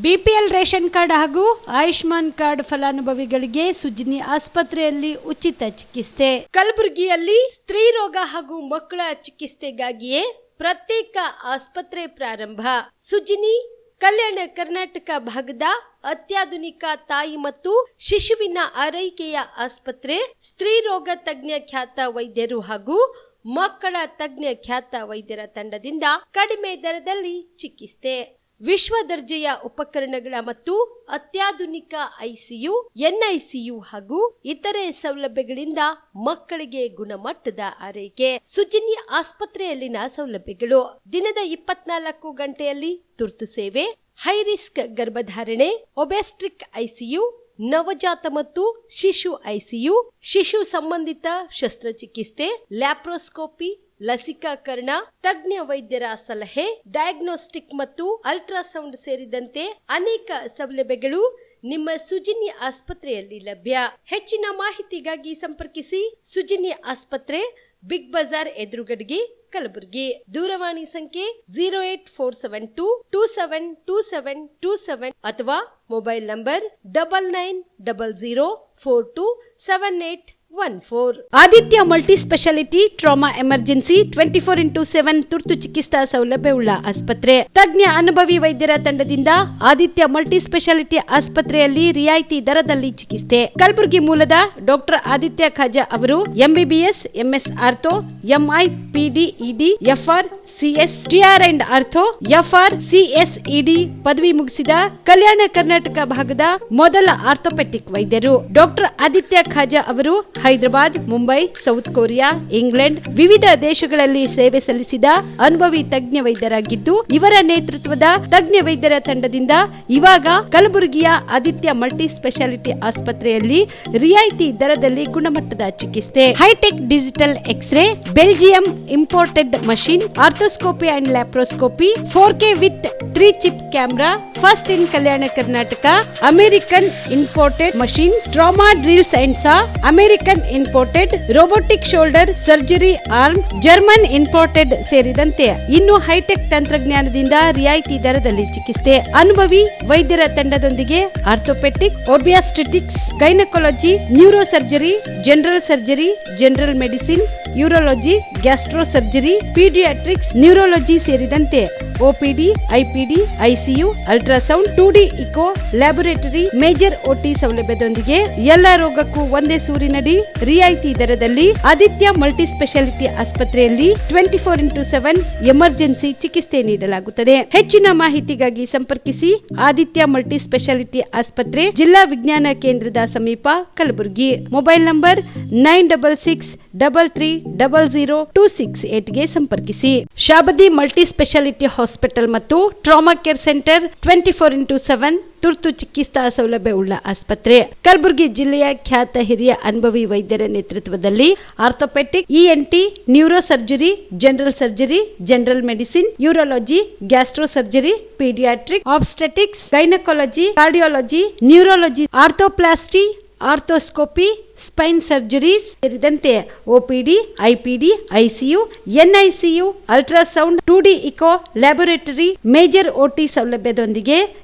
BPL ration card ಹಾಗೂ Ayushman card ಫಲಾನುಭವಿಗಳಿಗೆ ಸುಜ್ನಿ ಆಸ್ಪತ್ರೆಯಲ್ಲಿ ಉಚಿತ ಚಿಕಿತ್ಸೆ. ಕಲಬುರಗಿಯಲ್ಲಿ ಸ್ತ್ರೀ ರೋಗ ಹಾಗೂ ಮಕ್ಕಳ ಚಿಕಿತ್ಸೆಗಾಗಿಯೇ ಪ್ರತ್ಯೇಕ ಆಸ್ಪತ್ರೆ ಪ್ರಾರಂಭ. ಸುಜ್ನಿ ಕಲ್ಯಾಣ ಕರ್ನಾಟಕ ಭಾಗದ ಅತ್ಯಾಧುನಿಕ ತಾಯಿ ಮತ್ತು ಶಿಶುವಿನ ಆರೈಕೆಯ ಆಸ್ಪತ್ರೆ. ಸ್ತ್ರೀ ರೋಗ ತಜ್ಞ ಖ್ಯಾತ ವೈದ್ಯರು ಹಾಗೂ ಮಕ್ಕಳ ತಜ್ಞ ಖ್ಯಾತ ವೈದ್ಯರ ತಂಡದಿಂದ ಕಡಿಮೆ ದರದಲ್ಲಿ ಚಿಕಿತ್ಸೆ, ವಿಶ್ವ ದರ್ಜೆಯ ಉಪಕರಣಗಳ ಮತ್ತು ಅತ್ಯಾಧುನಿಕ ಐಸಿಯು, ಎನ್ಐಸಿಯು ಹಾಗೂ ಇತರೆ ಸೌಲಭ್ಯಗಳಿಂದ ಮಕ್ಕಳಿಗೆ ಗುಣಮಟ್ಟದ ಆರೈಕೆ. ಸುಜ್ನಿ ಆಸ್ಪತ್ರೆಯಲ್ಲಿನ ಸೌಲಭ್ಯಗಳು: ದಿನದ 24 ಗಂಟೆಯಲ್ಲಿ ತುರ್ತು ಸೇವೆ, ಹೈ ರಿಸ್ಕ್ ಗರ್ಭಧಾರಣೆ, ಒಬೆಸ್ಟ್ರಿಕ್ ಐಸಿಯು, ನವಜಾತ ಮತ್ತು ಶಿಶು ಐಸಿಯು, ಶಿಶು ಸಂಬಂಧಿತ ಶಸ್ತ್ರಚಿಕಿತ್ಸೆ, ಲ್ಯಾಪ್ರೋಸ್ಕೋಪಿ, ಲಸಿಕಾಕರಣ, ತಜ್ಞ ವೈದ್ಯರ ಸಲಹೆ, ಡಯಾಗ್ನೋಸ್ಟಿಕ್ ಮತ್ತು ಅಲ್ಟ್ರಾಸೌಂಡ್ ಸೇರಿದಂತೆ ಅನೇಕ ಸೌಲಭ್ಯಗಳು ನಿಮ್ಮ ಸುಜ್ನಿ ಆಸ್ಪತ್ರೆಯಲ್ಲಿ ಲಭ್ಯ. ಹೆಚ್ಚಿನ ಮಾಹಿತಿಗಾಗಿ ಸಂಪರ್ಕಿಸಿ ಸುಜ್ನಿ ಆಸ್ಪತ್ರೆ, ಬಿಗ್ ಬಜಾರ್ ಎದುರುಗಡೆಗೆ, ಕಲಬುರಗಿ. ದೂರವಾಣಿ ಸಂಖ್ಯೆ 08472 272727 ಅಥವಾ mobile number 9900427814. Aditya multi speciality trauma emergency 24x7 ತುರ್ತು ಚಿಕಿತ್ಸಾ ಸೌಲಭ್ಯವುಳ್ಳ ಆಸ್ಪತ್ರೆ. ತಜ್ಞ ಅನುಭವಿ ವೈದ್ಯರ ತಂಡದಿಂದ ಆದಿತ್ಯ ಮಲ್ಟಿ ಸ್ಪೆಷಾಲಿಟಿ ಆಸ್ಪತ್ರೆಯಲ್ಲಿ ರಿಯಾಯಿತಿ ದರದಲ್ಲಿ ಚಿಕಿತ್ಸೆ. ಕಲಬುರಗಿ ಮೂಲದ ಡಾಕ್ಟರ್ ಆದಿತ್ಯ ಖಾಜಾ ಅವರು MBBS, MS ortho, MI, PD, ED, FR, CS, TR and ortho, FR, CSED ಪದವಿ ಮುಗಿಸಿದ ಕಲ್ಯಾಣ ಕರ್ನಾಟಕ ಭಾಗದ ಮೊದಲ ಆರ್ಥೋಪೆಟಿಕ್ ವೈದ್ಯರು. ಡಾಕ್ಟರ್ ಆದಿತ್ಯ ಖಾಜಾ ಅವರು Hyderabad, Mumbai, south Korea, England ವಿವಿಧ ದೇಶಗಳಲ್ಲಿ ಸೇವೆ ಸಲ್ಲಿಸಿದ ಅನುಭವಿ ತಜ್ಞ ವೈದ್ಯರಾಗಿದ್ದು, ಇವರ ನೇತೃತ್ವದ ತಜ್ಞ ವೈದ್ಯರ ತಂಡದಿಂದ ಇವಾಗ ಕಲಬುರಗಿಯ ಆದಿತ್ಯ ಮಲ್ಟಿ ಸ್ಪೆಷಾಲಿಟಿ ಆಸ್ಪತ್ರೆಯಲ್ಲಿ ರಿಯಾಯಿತಿ ದರದಲ್ಲಿ ಗುಣಮಟ್ಟದ ಚಿಕಿತ್ಸೆ, hitech digital x ray, Belgium imported machine, arthroscopy and laparoscopy, 4K with 3 chip camera, first in Kalyana Karnataka, American imported machine, trauma drills and saw, American imported robotic shoulder surgery arm, German imported ಸೇರಿದಂತೆ ಇನ್ನು high tech ತಂತ್ರಜ್ಞಾನದಿಂದ ರಿಯಾಯಿತಿ ದರದಲ್ಲಿ ಚಿಕಿತ್ಸೆ. ಅನುಭವಿ ವೈದ್ಯರ ತಂಡದೊಂದಿಗೆ orthopaedic, obstetrics, gynaecology, neuro surgery, general surgery, general medicine, urology, gastro surgery, paediatrics, neurology ಸೇರಿದಂತೆ OPD, IPD, ICU, ultrasound, 2D echo, laboratory, major OT ಸೌಲಭ್ಯದೊಂದಿಗೆ ಎಲ್ಲ ರೋಗಕ್ಕೂ ಒಂದೇ ಸೂರಿನಡಿ ರಿಯಾಯಿತಿ ದರದಲ್ಲಿ ಆದಿತ್ಯ ಮಲ್ಟಿ ಸ್ಪೆಷಾಲಿಟಿ ಆಸ್ಪತ್ರೆಯಲ್ಲಿ 24x7 ಎಮರ್ಜೆನ್ಸಿ ಚಿಕಿತ್ಸೆ ನೀಡಲಾಗುತ್ತದೆ. ಹೆಚ್ಚಿನ ಮಾಹಿತಿಗಾಗಿ ಸಂಪರ್ಕಿಸಿ ಆದಿತ್ಯ ಮಲ್ಟಿ ಸ್ಪೆಷಾಲಿಟಿ ಆಸ್ಪತ್ರೆ, ಜಿಲ್ಲಾ ವಿಜ್ಞಾನ ಕೇಂದ್ರದ ಸಮೀಪ, ಕಲಬುರಗಿ. ಮೊಬೈಲ್ ನಂಬರ್ 9663300268 ಗೆ ಸಂಪರ್ಕಿಸಿ. ಶಾಬದಿ ಮಲ್ಟಿ ಸ್ಪೆಷಾಲಿಟಿ ಹಾಸ್ಪಿಟಲ್ ಮತ್ತು ಟ್ರಾಮಾ ಕೇರ್ ಸೆಂಟರ್ 24x7 ತುರ್ತು ಚಿಕಿತ್ಸಾ ಸೌಲಭ್ಯವುಳ್ಳ ಆಸ್ಪತ್ರೆ. ಕಲಬುರಗಿ ಜಿಲ್ಲೆಯ ಖ್ಯಾತ ಹಿರಿಯ ಅನುಭವಿ ವೈದ್ಯರ ನೇತೃತ್ವದಲ್ಲಿ orthopaedic, ENT, neuro surgery, general surgery, general medicine, urology, gastro surgery, paediatric, obstetrics, gynaecology, cardiology, neurology, arthroplasty, arthroscopy, spine surgeries ಸೇರಿದಂತೆ OPD, IPD, ICU, NICU, ultrasound, 2D echo, laboratory, major OT ಸೌಲಭ್ಯದೊಂದಿಗೆ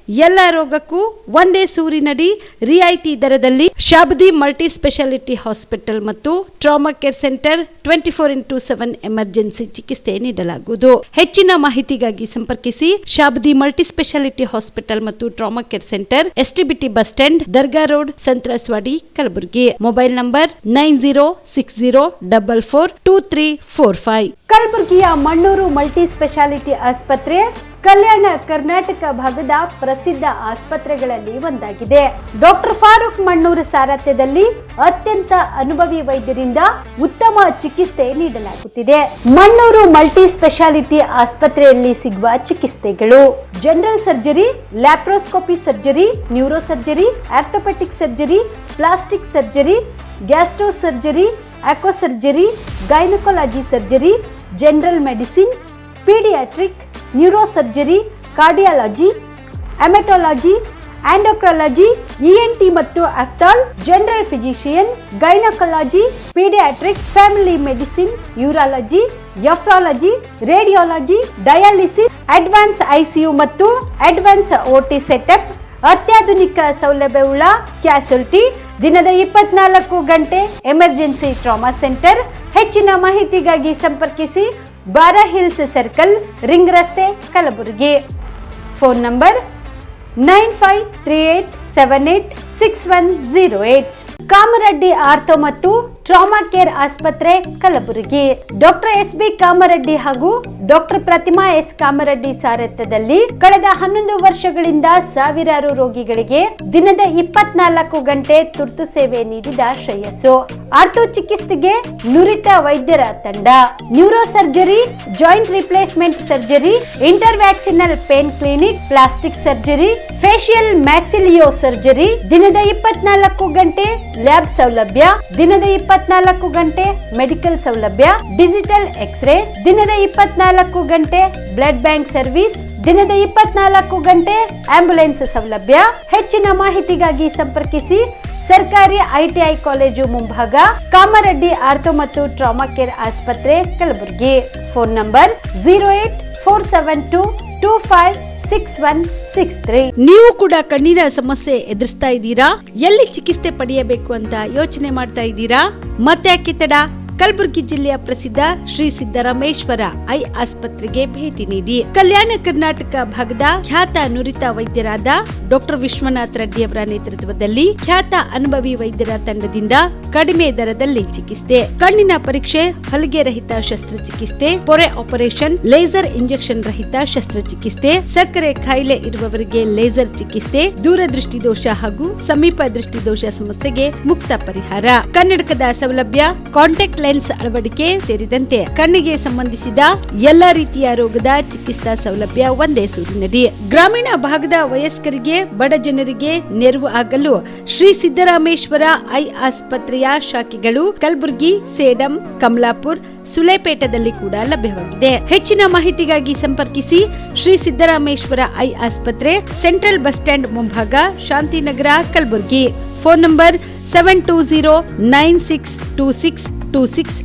ಎಲ್ಲ ರೋಗಕ್ಕೂ ಒಂದೇ ಸೂರಿನಡಿ ರಿಯಾಯಿತಿ ದರದಲ್ಲಿ ಶಾಬದಿ ಮಲ್ಟಿ ಸ್ಪೆಷಾಲಿಟಿ ಹಾಸ್ಪಿಟಲ್ ಮತ್ತು trauma care centre 24x7 emergency ಚಿಕಿತ್ಸೆ ನೀಡಲಾಗುವುದು. ಹೆಚ್ಚಿನ ಮಾಹಿತಿಗಾಗಿ ಸಂಪರ್ಕಿಸಿ ಶಾಬದಿ ಮಲ್ಟಿ ಸ್ಪೆಷಾಲಿಟಿ ಹಾಸ್ಪಿಟಲ್ ಮತ್ತು trauma care centre, STBT bus stand, ದರ್ಗಾ ರೋಡ್, ಸಂತ್ರಸ್ವಾಡಿ, ಕಲಬುರಗಿ. Mobile number 9060442345. ಕಲಬುರಗಿಯ ಮಣ್ಣೂರು ಮಲ್ಟಿ ಸ್ಪೆಷಾಲಿಟಿ ಆಸ್ಪತ್ರೆ ಕಲ್ಯಾಣ ಕರ್ನಾಟಕ ಭಾಗದ ಪ್ರಸಿದ್ಧ ಆಸ್ಪತ್ರೆಗಳಲ್ಲಿ ಒಂದಾಗಿದೆ. ಡಾಕ್ಟರ್ ಫಾರೂಕ್ ಮಣ್ಣೂರು ಸಾರಥ್ಯದಲ್ಲಿ ಅತ್ಯಂತ ಅನುಭವಿ ವೈದ್ಯರಿಂದ ಉತ್ತಮ ಚಿಕಿತ್ಸೆ ನೀಡಲಾಗುತ್ತಿದೆ. ಮಣ್ಣೂರು ಮಲ್ಟಿ ಸ್ಪೆಷಾಲಿಟಿ ಆಸ್ಪತ್ರೆಯಲ್ಲಿ ಸಿಗುವ ಚಿಕಿತ್ಸೆಗಳು: general surgery, laparoscopy surgery, neuro surgery, orthopaedic surgery, plastic surgery, gastro surgery, aqua surgery, gynaecology surgery, general medicine, paediatric, neuro surgery, cardiology, haematology, endocrinology, ENT ಮತ್ತು ophthal, general physician, gynaecology, paediatrics, family medicine, urology, nephrology, radiology, dialysis, advance ICU ಮತ್ತು advance OT setup, ಅತ್ಯಾಧುನಿಕ ಸೌಲಭ್ಯವುಳ್ಳ ಕ್ಯಾಸುಲಿಟಿ, ದಿನದ 24 ಗಂಟೆ emergency trauma centre. ಹೆಚ್ಚಿನ ಮಾಹಿತಿಗಾಗಿ ಸಂಪರ್ಕಿಸಿ ಬಾರಾ hills circle, ring ರಸ್ತೆ, Kalaburagi. Phone number 9538786108. Kamareddy ortho ಮತ್ತು ಟ್ರಾಮಾ ಕೇರ್ ಆಸ್ಪತ್ರೆ, ಕಲಬುರಗಿ. ಡಾಕ್ಟರ್ SB ಕಾಮರೆಡ್ಡಿ ಹಾಗೂ ಡಾಕ್ಟರ್ ಪ್ರತಿಮಾ S ಕಾಮರೆಡ್ಡಿ ಸಾರಥ್ಯದಲ್ಲಿ ಕಳೆದ 11 ವರ್ಷಗಳಿಂದ ಸಾವಿರಾರು ರೋಗಿಗಳಿಗೆ ದಿನದ 24 ಗಂಟೆ ತುರ್ತು ಸೇವೆ ನೀಡಿದ ಶ್ರೇಯಸ್ಸು. ಆರ್ಥೋ ಚಿಕಿತ್ಸೆಗೆ ನುರಿತ ವೈದ್ಯರ ತಂಡ, neuro surgery, joint replacement surgery, interventional pain clinic, plastic surgery, facial maxillo surgery, ದಿನದ 24 ಗಂಟೆ ಲ್ಯಾಬ್ ಸೌಲಭ್ಯ, ದಿನದ 24 ಗಂಟೆ ಮೆಡಿಕಲ್ ಸೌಲಭ್ಯ, ಡಿಜಿಟಲ್ ಎಕ್ಸ್ರೇ, ದಿನದ 24 ಗಂಟೆ ಬ್ಲಡ್ ಬ್ಯಾಂಕ್ ಸರ್ವಿಸ್, ದಿನದ 24 ಗಂಟೆ ಆಂಬ್ಯುಲೆನ್ಸ್ ಸೌಲಭ್ಯ. ಹೆಚ್ಚಿನ ಮಾಹಿತಿಗಾಗಿ ಸಂಪರ್ಕಿಸಿ ಸರ್ಕಾರಿ ITI ಕಾಲೇಜು ಮುಂಭಾಗ, ಕಾಮರೆಡ್ಡಿ ಆರ್ಥೋ ಮತ್ತು ಟ್ರಾಮಾ ಕೇರ್ ಆಸ್ಪತ್ರೆ, ಕಲಬುರಗಿ. Phone number 08472256163. ನೀವು ಕೂಡ ಕಣ್ಣಿನ ಸಮಸ್ಯೆ ಎದುರಿಸ್ತಾ ಇದ್ದೀರಾ? ಎಲ್ಲಿ ಚಿಕಿತ್ಸೆ ಪಡೆಯಬೇಕು ಅಂತ ಯೋಚನೆ ಮಾಡ್ತಾ ಇದ್ದೀರಾ? ಮತ್ತೆ ಯಾಕೆ ತಡ? ಕಲಬುರಗಿ ಜಿಲ್ಲೆಯ ಪ್ರಸಿದ್ಧ ಶ್ರೀ ಸಿದ್ದರಾಮೇಶ್ವರ ಐ ಆಸ್ಪತ್ರೆಗೆ ಭೇಟಿ ನೀಡಿ ಕಲ್ಯಾಣ ಕರ್ನಾಟಕ ಭಾಗದ ಖ್ಯಾತ ನುರಿತ ವೈದ್ಯರಾದ ಡಾಕ್ಟರ್ ವಿಶ್ವನಾಥ್ ರೆಡ್ಡಿ ಅವರ ನೇತೃತ್ವದಲ್ಲಿ ಖ್ಯಾತ ಅನುಭವಿ ವೈದ್ಯರ ತಂಡದಿಂದ ಕಡಿಮೆ ದರದಲ್ಲಿ ಚಿಕಿತ್ಸೆ, ಕಣ್ಣಿನ ಪರೀಕ್ಷೆ, ಹೊಲಿಗೆ ರಹಿತ ಶಸ್ತ್ರಚಿಕಿತ್ಸೆ, ಪೊರೆ ಆಪರೇಷನ್, ಲೇಸರ್ ಇಂಜೆಕ್ಷನ್ ರಹಿತ ಶಸ್ತ್ರಚಿಕಿತ್ಸೆ, ಸಕ್ಕರೆ ಕಾಯಿಲೆ ಇರುವವರಿಗೆ ಲೇಸರ್ ಚಿಕಿತ್ಸೆ, ದೂರದೃಷ್ಟಿ ದೋಷ ಹಾಗೂ ಸಮೀಪ ದೃಷ್ಟಿ ದೋಷ ಸಮಸ್ಯೆಗೆ ಮುಕ್ತ ಪರಿಹಾರ, ಕನ್ನಡಕದ ಸೌಲಭ್ಯ, ಕಾಂಟ್ಯಾಕ್ಟ್ ಲೆನ್ಸ್ ಅಳವಡಿಕೆ ಸೇರಿದಂತೆ ಕಣ್ಣಿಗೆ ಸಂಬಂಧಿಸಿದ ಎಲ್ಲಾ ರೀತಿಯ ರೋಗದ ಚಿಕಿತ್ಸಾ ಸೌಲಭ್ಯ ಒಂದೇ ಸೂರಿನಡಿ. ಗ್ರಾಮೀಣ ಭಾಗದ ವಯಸ್ಕರಿಗೆ, ಬಡ ಜನರಿಗೆ ನೆರವು ಆಗಲು ಶ್ರೀ ಸಿದ್ದರಾಮೇಶ್ವರ ಐ ಆಸ್ಪತ್ರೆಯ ಶಾಖೆಗಳು ಕಲಬುರಗಿ, ಸೇಡಂ, ಕಮಲಾಪುರ್, ಸುಲೇಪೇಟದಲ್ಲಿ ಕೂಡ ಲಭ್ಯವಾಗಿದೆ. ಹೆಚ್ಚಿನ ಮಾಹಿತಿಗಾಗಿ ಸಂಪರ್ಕಿಸಿ ಶ್ರೀ ಸಿದ್ದರಾಮೇಶ್ವರ ಐ ಆಸ್ಪತ್ರೆ, ಸೆಂಟ್ರಲ್ ಬಸ್ ಸ್ಟ್ಯಾಂಡ್ ಮುಂಭಾಗ, ಶಾಂತಿನಗರ, ಕಲಬುರಗಿ. ಫೋನ್ ನಂಬರ್ 720962626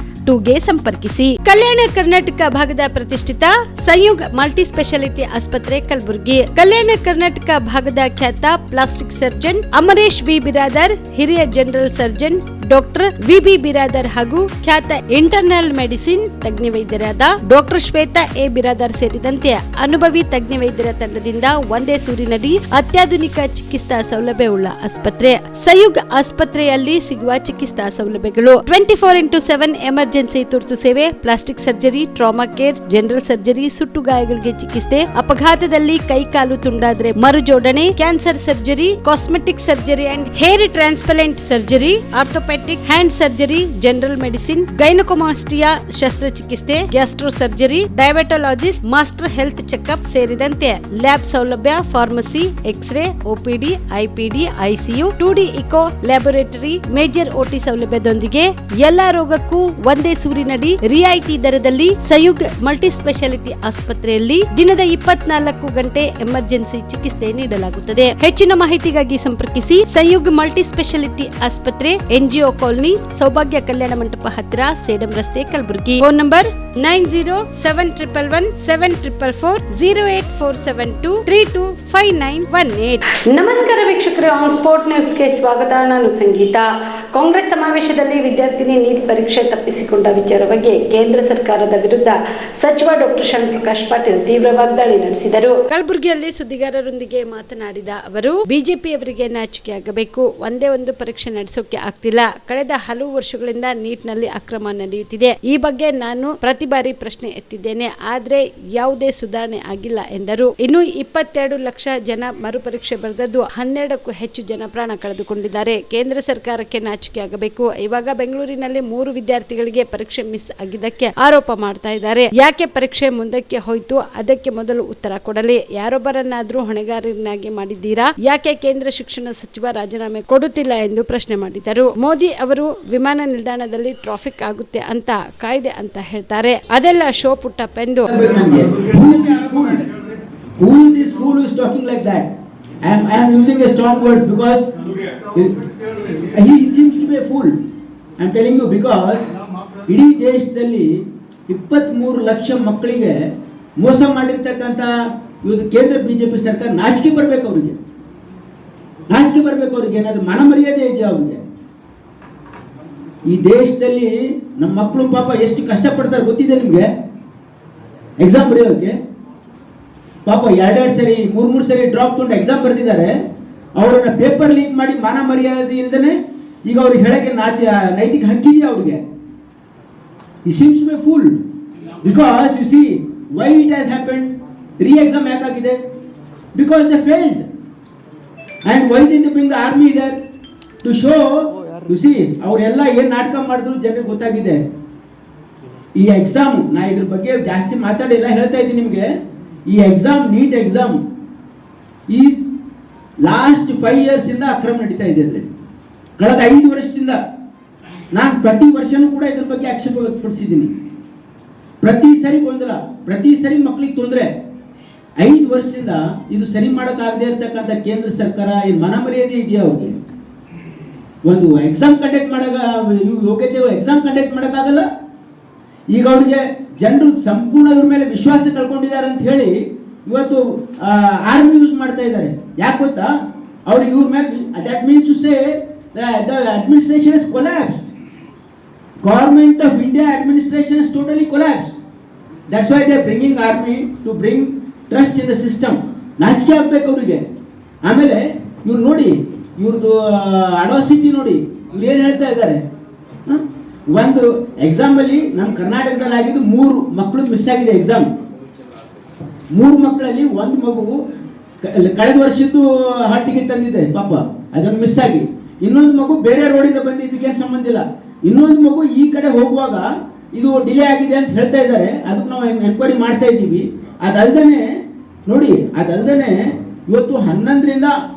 ಗೆ ಸಂಪರ್ಕಿಸಿ. ಕಲ್ಯಾಣ ಕರ್ನಾಟಕ ಭಾಗದ ಪ್ರತಿಷ್ಠಿತ ಸಂಯುಗ್ ಮಲ್ಟಿ ಸ್ಪೆಷಾಲಿಟಿ ಆಸ್ಪತ್ರೆ, ಕಲಬುರಗಿ. ಕಲ್ಯಾಣ ಕರ್ನಾಟಕ ಭಾಗದ ಖ್ಯಾತ plastic surgeon Amaresh V Biradar, ಹಿರಿಯ general surgeon doctor VB Biradar ಹಾಗೂ ಖ್ಯಾತ ಇಂಟರ್ನಲ್ ಮೆಡಿಸಿನ್ ತಜ್ಞ ವೈದ್ಯರಾದ ಡಾಕ್ಟರ್ ಶ್ವೇತಾ A ಬಿರಾದರ್ ಸೇರಿದಂತೆ ಅನುಭವಿ ತಜ್ಞ ವೈದ್ಯರ ತಂಡದಿಂದ ಒಂದೇ ಸೂರಿನಡಿ ಅತ್ಯಾಧುನಿಕ ಚಿಕಿತ್ಸಾ ಸೌಲಭ್ಯವುಳ್ಳ ಆಸ್ಪತ್ರೆ. ಸಂಯುಗ್ ಆಸ್ಪತ್ರೆಯಲ್ಲಿ ಸಿಗುವ ಚಿಕಿತ್ಸಾ ಸೌಲಭ್ಯಗಳು: 24x7 ಎಮರ್ಜೆನ್ಸಿ ತುರ್ತು ಸೇವೆ, plastic surgery, trauma care, general surgery, ಸುಟ್ಟು ಗಾಯಗಳಿಗೆ ಚಿಕಿತ್ಸೆ, ಅಪಘಾತದಲ್ಲಿ ಕೈ ಕಾಲು ತುಂಡಾದ್ರೆ ಮರುಜೋಡಣೆ, cancer surgery, cosmetic surgery and hair transplant surgery, orthopaedic hand surgery, general medicine, gynaecomastia ಶಸ್ತ್ರಚಿಕಿತ್ಸೆ, gastro surgery, diabetologist, master health checkup ಸೇರಿದಂತೆ ಲ್ಯಾಬ್ ಸೌಲಭ್ಯ, pharmacy, x ray, OPD, IPD, ICU, 2D echo laboratory, major OT ಸೌಲಭ್ಯದೊಂದಿಗೆ ಎಲ್ಲಾ ರೋಗಕ್ಕೂ ಒಂದೇ ಸೂರಿನಡಿ ರಿಯಾಯಿತಿ ದರದಲ್ಲಿ ಸಂಯುಗ್ multi speciality ಆಸ್ಪತ್ರೆಯಲ್ಲಿ ದಿನದ 24 ಗಂಟೆ ಎಮರ್ಜೆನ್ಸಿ ಚಿಕಿತ್ಸೆ ನೀಡಲಾಗುತ್ತದೆ. ಹೆಚ್ಚಿನ ಮಾಹಿತಿಗಾಗಿ ಸಂಪರ್ಕಿಸಿ ಸಂಯುಗ್ ಮಲ್ಟಿ ಸ್ಪೆಷಾಲಿಟಿ ಆಸ್ಪತ್ರೆ, NGO ಕಾಲೋನಿ, ಸೌಭಾಗ್ಯ ಕಲ್ಯಾಣ ಮಂಟಪ ಹತ್ತಿರ, ಸೇಡಂ ರಸ್ತೆ, ಕಲಬುರಗಿ. Phone number 9071117444 08472325918. ನಮಸ್ಕಾರ ವೀಕ್ಷಕರೇ, ಆನ್ ಸ್ಪಾಟ್ ನ್ಯೂಸ್ಗೆ ಸ್ವಾಗತ. ನಾನು ಸಂಗೀತ. ಕಾಂಗ್ರೆಸ್ ಸಮಾವೇಶದಲ್ಲಿ ವಿದ್ಯಾರ್ಥಿನಿ ನೀಟ್ ಪರೀಕ್ಷೆ ತಪ್ಪಿಸಿಕೊಂಡ ವಿಚಾರ ಬಗ್ಗೆ ಕೇಂದ್ರ ಸರ್ಕಾರದ ವಿರುದ್ಧ ಸಚಿವ ಡಾಕ್ಟರ್ ಶರಣ್ ಪ್ರಕಾಶ್ ಪಾಟೀಲ್ ತೀವ್ರ ವಾಗ್ದಾಳಿ ನಡೆಸಿದರು. ಕಲಬುರಗಿಯಲ್ಲಿ ಸುದ್ದಿಗಾರರೊಂದಿಗೆ ಮಾತನಾಡಿದ ಅವರು, ಬಿಜೆಪಿಯವರಿಗೆ ನಾಚಿಕೆಯಾಗಬೇಕು. ಒಂದೇ ಒಂದು ಪರೀಕ್ಷೆ ನಡೆಸೋಕೆ ಆಗ್ತಿಲ್ಲ. ಕಳೆದ ಹಲವು ವರ್ಷಗಳಿಂದ ನೀಟ್ ನಲ್ಲಿ ಅಕ್ರಮ ನಡೆಯುತ್ತಿದೆ. ಈ ಬಗ್ಗೆ ನಾನು ಪ್ರತಿ ಬಾರಿ ಪ್ರಶ್ನೆ ಎತ್ತಿದ್ದೇನೆ, ಆದ್ರೆ ಯಾವುದೇ ಸುಧಾರಣೆ ಆಗಿಲ್ಲ ಎಂದರು. ಇನ್ನು 22 ಲಕ್ಷ ಜನ ಮರುಪರೀಕ್ಷೆ ಬರೆದದ್ದು 12ಕ್ಕೂ ಹೆಚ್ಚು ಜನ ಪ್ರಾಣ ಕಳೆದುಕೊಂಡಿದ್ದಾರೆ. ಕೇಂದ್ರ ಸರ್ಕಾರಕ್ಕೆ ನಾಚಿಕೆ ಆಗಬೇಕು. ಇವಾಗ ಬೆಂಗಳೂರಿನಲ್ಲಿ 3 ವಿದ್ಯಾರ್ಥಿಗಳಿಗೆ ಪರೀಕ್ಷೆ ಮಿಸ್ ಆಗಿದ್ದಕ್ಕೆ ಆರೋಪ ಮಾಡ್ತಾ ಇದ್ದಾರೆ. ಯಾಕೆ ಪರೀಕ್ಷೆ ಮುಂದಕ್ಕೆ ಹೋಯ್ತು? ಅದಕ್ಕೆ ಮೊದಲು ಉತ್ತರ ಕೊಡಲಿ. ಯಾರೊಬ್ಬರನ್ನಾದ್ರೂ ಹೊಣೆಗಾರನಾಗಿ ಮಾಡಿದ್ದೀರಾ? ಯಾಕೆ ಕೇಂದ್ರ ಶಿಕ್ಷಣ ಸಚಿವ ರಾಜೀನಾಮೆ ಕೊಡುತ್ತಿಲ್ಲ ಎಂದು ಪ್ರಶ್ನೆ ಮಾಡಿದರು. ಮೋದಿ ಅವರು ವಿಮಾನ ನಿಲ್ದಾಣದಲ್ಲಿ ಟ್ರಾಫಿಕ್ ಆಗುತ್ತೆ ಅಂತ ಕಾಯ್ದೆ ಅಂತ ಹೇಳ್ತಾರೆ. ಅದೆಲ್ಲ ಶೋ ಪುಟ್ಟಪ್ಪ ಎಂದು. Who is this fool who is talking like that? I am using a strong word because he seems to be a fool. I am telling you because ಇಡೀ ದೇಶದಲ್ಲಿ 23 ಲಕ್ಷ ಮಕ್ಕಳಿಗೆ ಮೋಸ ಮಾಡಿರ್ತಕ್ಕಂಥ ಇವತ್ತು ಕೇಂದ್ರ ಬಿಜೆಪಿ ಸರ್ಕಾರ ನಾಚಿಕೆ ಬರಬೇಕು ಅವರಿಗೆ, ನಾಚಿಕೆ ಬರಬೇಕು ಅವರಿಗೆ. ಏನಾದ್ರು ಮನ ಮರ್ಯಾದೆ ಇದೆಯಾ ಅವ್ರಿಗೆ? ಈ ದೇಶದಲ್ಲಿ ನಮ್ಮ ಮಕ್ಕಳು ಪಾಪ ಎಷ್ಟು ಕಷ್ಟಪಡ್ತಾರೆ ಗೊತ್ತಿದೆ ನಿಮಗೆ? ಎಕ್ಸಾಮ್ ಬರೆಯೋಕೆ ಪಾಪ 2 ಸರಿ 3 ಸರಿ ಡ್ರಾಪ್ ತೊಗೊಂಡು ಎಕ್ಸಾಮ್ ಬರೆದಿದ್ದಾರೆ. ಅವರನ್ನ ಪೇಪರ್ ಲೀಕ್ ಮಾಡಿ ಮಾನ ಮರ್ಯಾದೆ ಇಲ್ಲದೇ ಈಗ ಅವ್ರಿಗೆ ಹೇಳಕ್ಕೆ ನೈತಿಕ ಹಕ್ಕಿದೆಯಾ ಅವ್ರಿಗೆ? He seems to be a fool because you see why it has happened. Re-exam ಯಾಕಾಗಿದೆ? Because they failed. And why did they bring the army there? To show, you see, ಅವರೆಲ್ಲ ಏನು ನಾಟಕ ಮಾಡಿದ್ರು ಜನರಿಗೆ ಗೊತ್ತಾಗಿದೆ. ಈ ಎಕ್ಸಾಮ್ ನಾ ಇದ್ರ ಬಗ್ಗೆ ಜಾಸ್ತಿ ಮಾತಾಡಿಲ್ಲ, ಹೇಳ್ತಾ ಇದ್ದೀನಿ ನಿಮಗೆ. ಈ exam, NEET exam is last 5 years ಇಂದ ಅಕ್ರಮ ನಡೀತಾ ಇದೆ ಅಲ್ಲಿ. ಕಳೆದ 5 ವರ್ಷದಿಂದ ನಾನು ಪ್ರತಿ ವರ್ಷನೂ ಕೂಡ ಇದ್ರ ಬಗ್ಗೆ ಆಕ್ಷೇಪ ವ್ಯಕ್ತಪಡಿಸಿದ್ದೀನಿ. ಪ್ರತಿ ಸರಿ ಗೊಂದಲ, ಪ್ರತಿ ಸರಿ ಮಕ್ಕಳಿಗೆ ತೊಂದರೆ. 5 ವರ್ಷದಿಂದ ಇದು ಸರಿ ಮಾಡೋಕ್ಕಾಗದೆ ಇರ್ತಕ್ಕಂಥ ಕೇಂದ್ರ ಸರ್ಕಾರ ಈ ಮನ ಮರ್ಯಾದೆ ಇದೆಯಾ ಅವ್ರಿಗೆ? ಒಂದು ಎಕ್ಸಾಮ್ ಕಂಡಕ್ಟ್ ಯೋಗ್ಯತೆ ಎಕ್ಸಾಮ್ ಕಂಡಕ್ಟ್ ಮಾಡೋಕ್ಕಾಗಲ್ಲ. ಈಗ ಅವ್ರಿಗೆ ಜನರು ಸಂಪೂರ್ಣ ಇವ್ರ ಮೇಲೆ ವಿಶ್ವಾಸ ಕಳ್ಕೊಂಡಿದ್ದಾರೆ ಅಂತ ಹೇಳಿ ಇವತ್ತು ಆರ್ಮಿ ಯೂಸ್ ಮಾಡ್ತಾ ಇದ್ದಾರೆ. ಯಾಕೆ ಗೊತ್ತಾ? ಅವ್ರಿಗೆ ಇವ್ರ ಮೇಲೆ that means to say the administration is collapsed. Government of India administration is totally collapsed. That's why they are bringing army to bring trust in the system. ನಾಚಿಕೆ ಆಗ್ಬೇಕು ಅವರಿಗೆ. ಆಮೇಲೆ ಇವ್ರು ನೋಡಿ, ಇವ್ರದ್ದು ಅಡಾಸಿಟಿ ನೋಡಿ, ಇವ್ರು ಏನು ಹೇಳ್ತಾ ಇದ್ದಾರೆ. ಒಂದು ಎಕ್ಸಾಮ್ ಅಲ್ಲಿ ನಮ್ಮ ಕರ್ನಾಟಕದಲ್ಲಿ ಆಗಿದ್ದು 3 ಮಕ್ಕಳು ಮಿಸ್ ಆಗಿದೆ ಎಕ್ಸಾಮ್. 3 ಮಕ್ಕಳಲ್ಲಿ ಒಂದು ಮಗು ಕಳೆದ ವರ್ಷದ್ದು ಹಾಲ್ ಟಿಕೆಟ್ ತಂದಿದೆ ಪಾಪ, ಅದನ್ನು ಮಿಸ್ ಆಗಿ. ಇನ್ನೊಂದು ಮಗು ಬೇರೆ ರೋಡಿಂದ ಬಂದಿದ್ದಕ್ಕೆ ಸಂಬಂಧ ಇಲ್ಲ. ಇನ್ನೊಂದು ಮಗು ಈ ಕಡೆ ಹೋಗುವಾಗ ಇದು ಡಿಲೇ ಆಗಿದೆ ಅಂತ ಹೇಳ್ತಾ ಇದ್ದಾರೆ. ಅದಕ್ಕೆ ನಾವು ಎನ್ಕ್ವೈರಿ ಮಾಡ್ತಾ ಇದ್ದೀವಿ. ಅದಲ್ದೇ ನೋಡಿ, ಅದಲ್ದೇ ಇವತ್ತು 11ರಿಂದ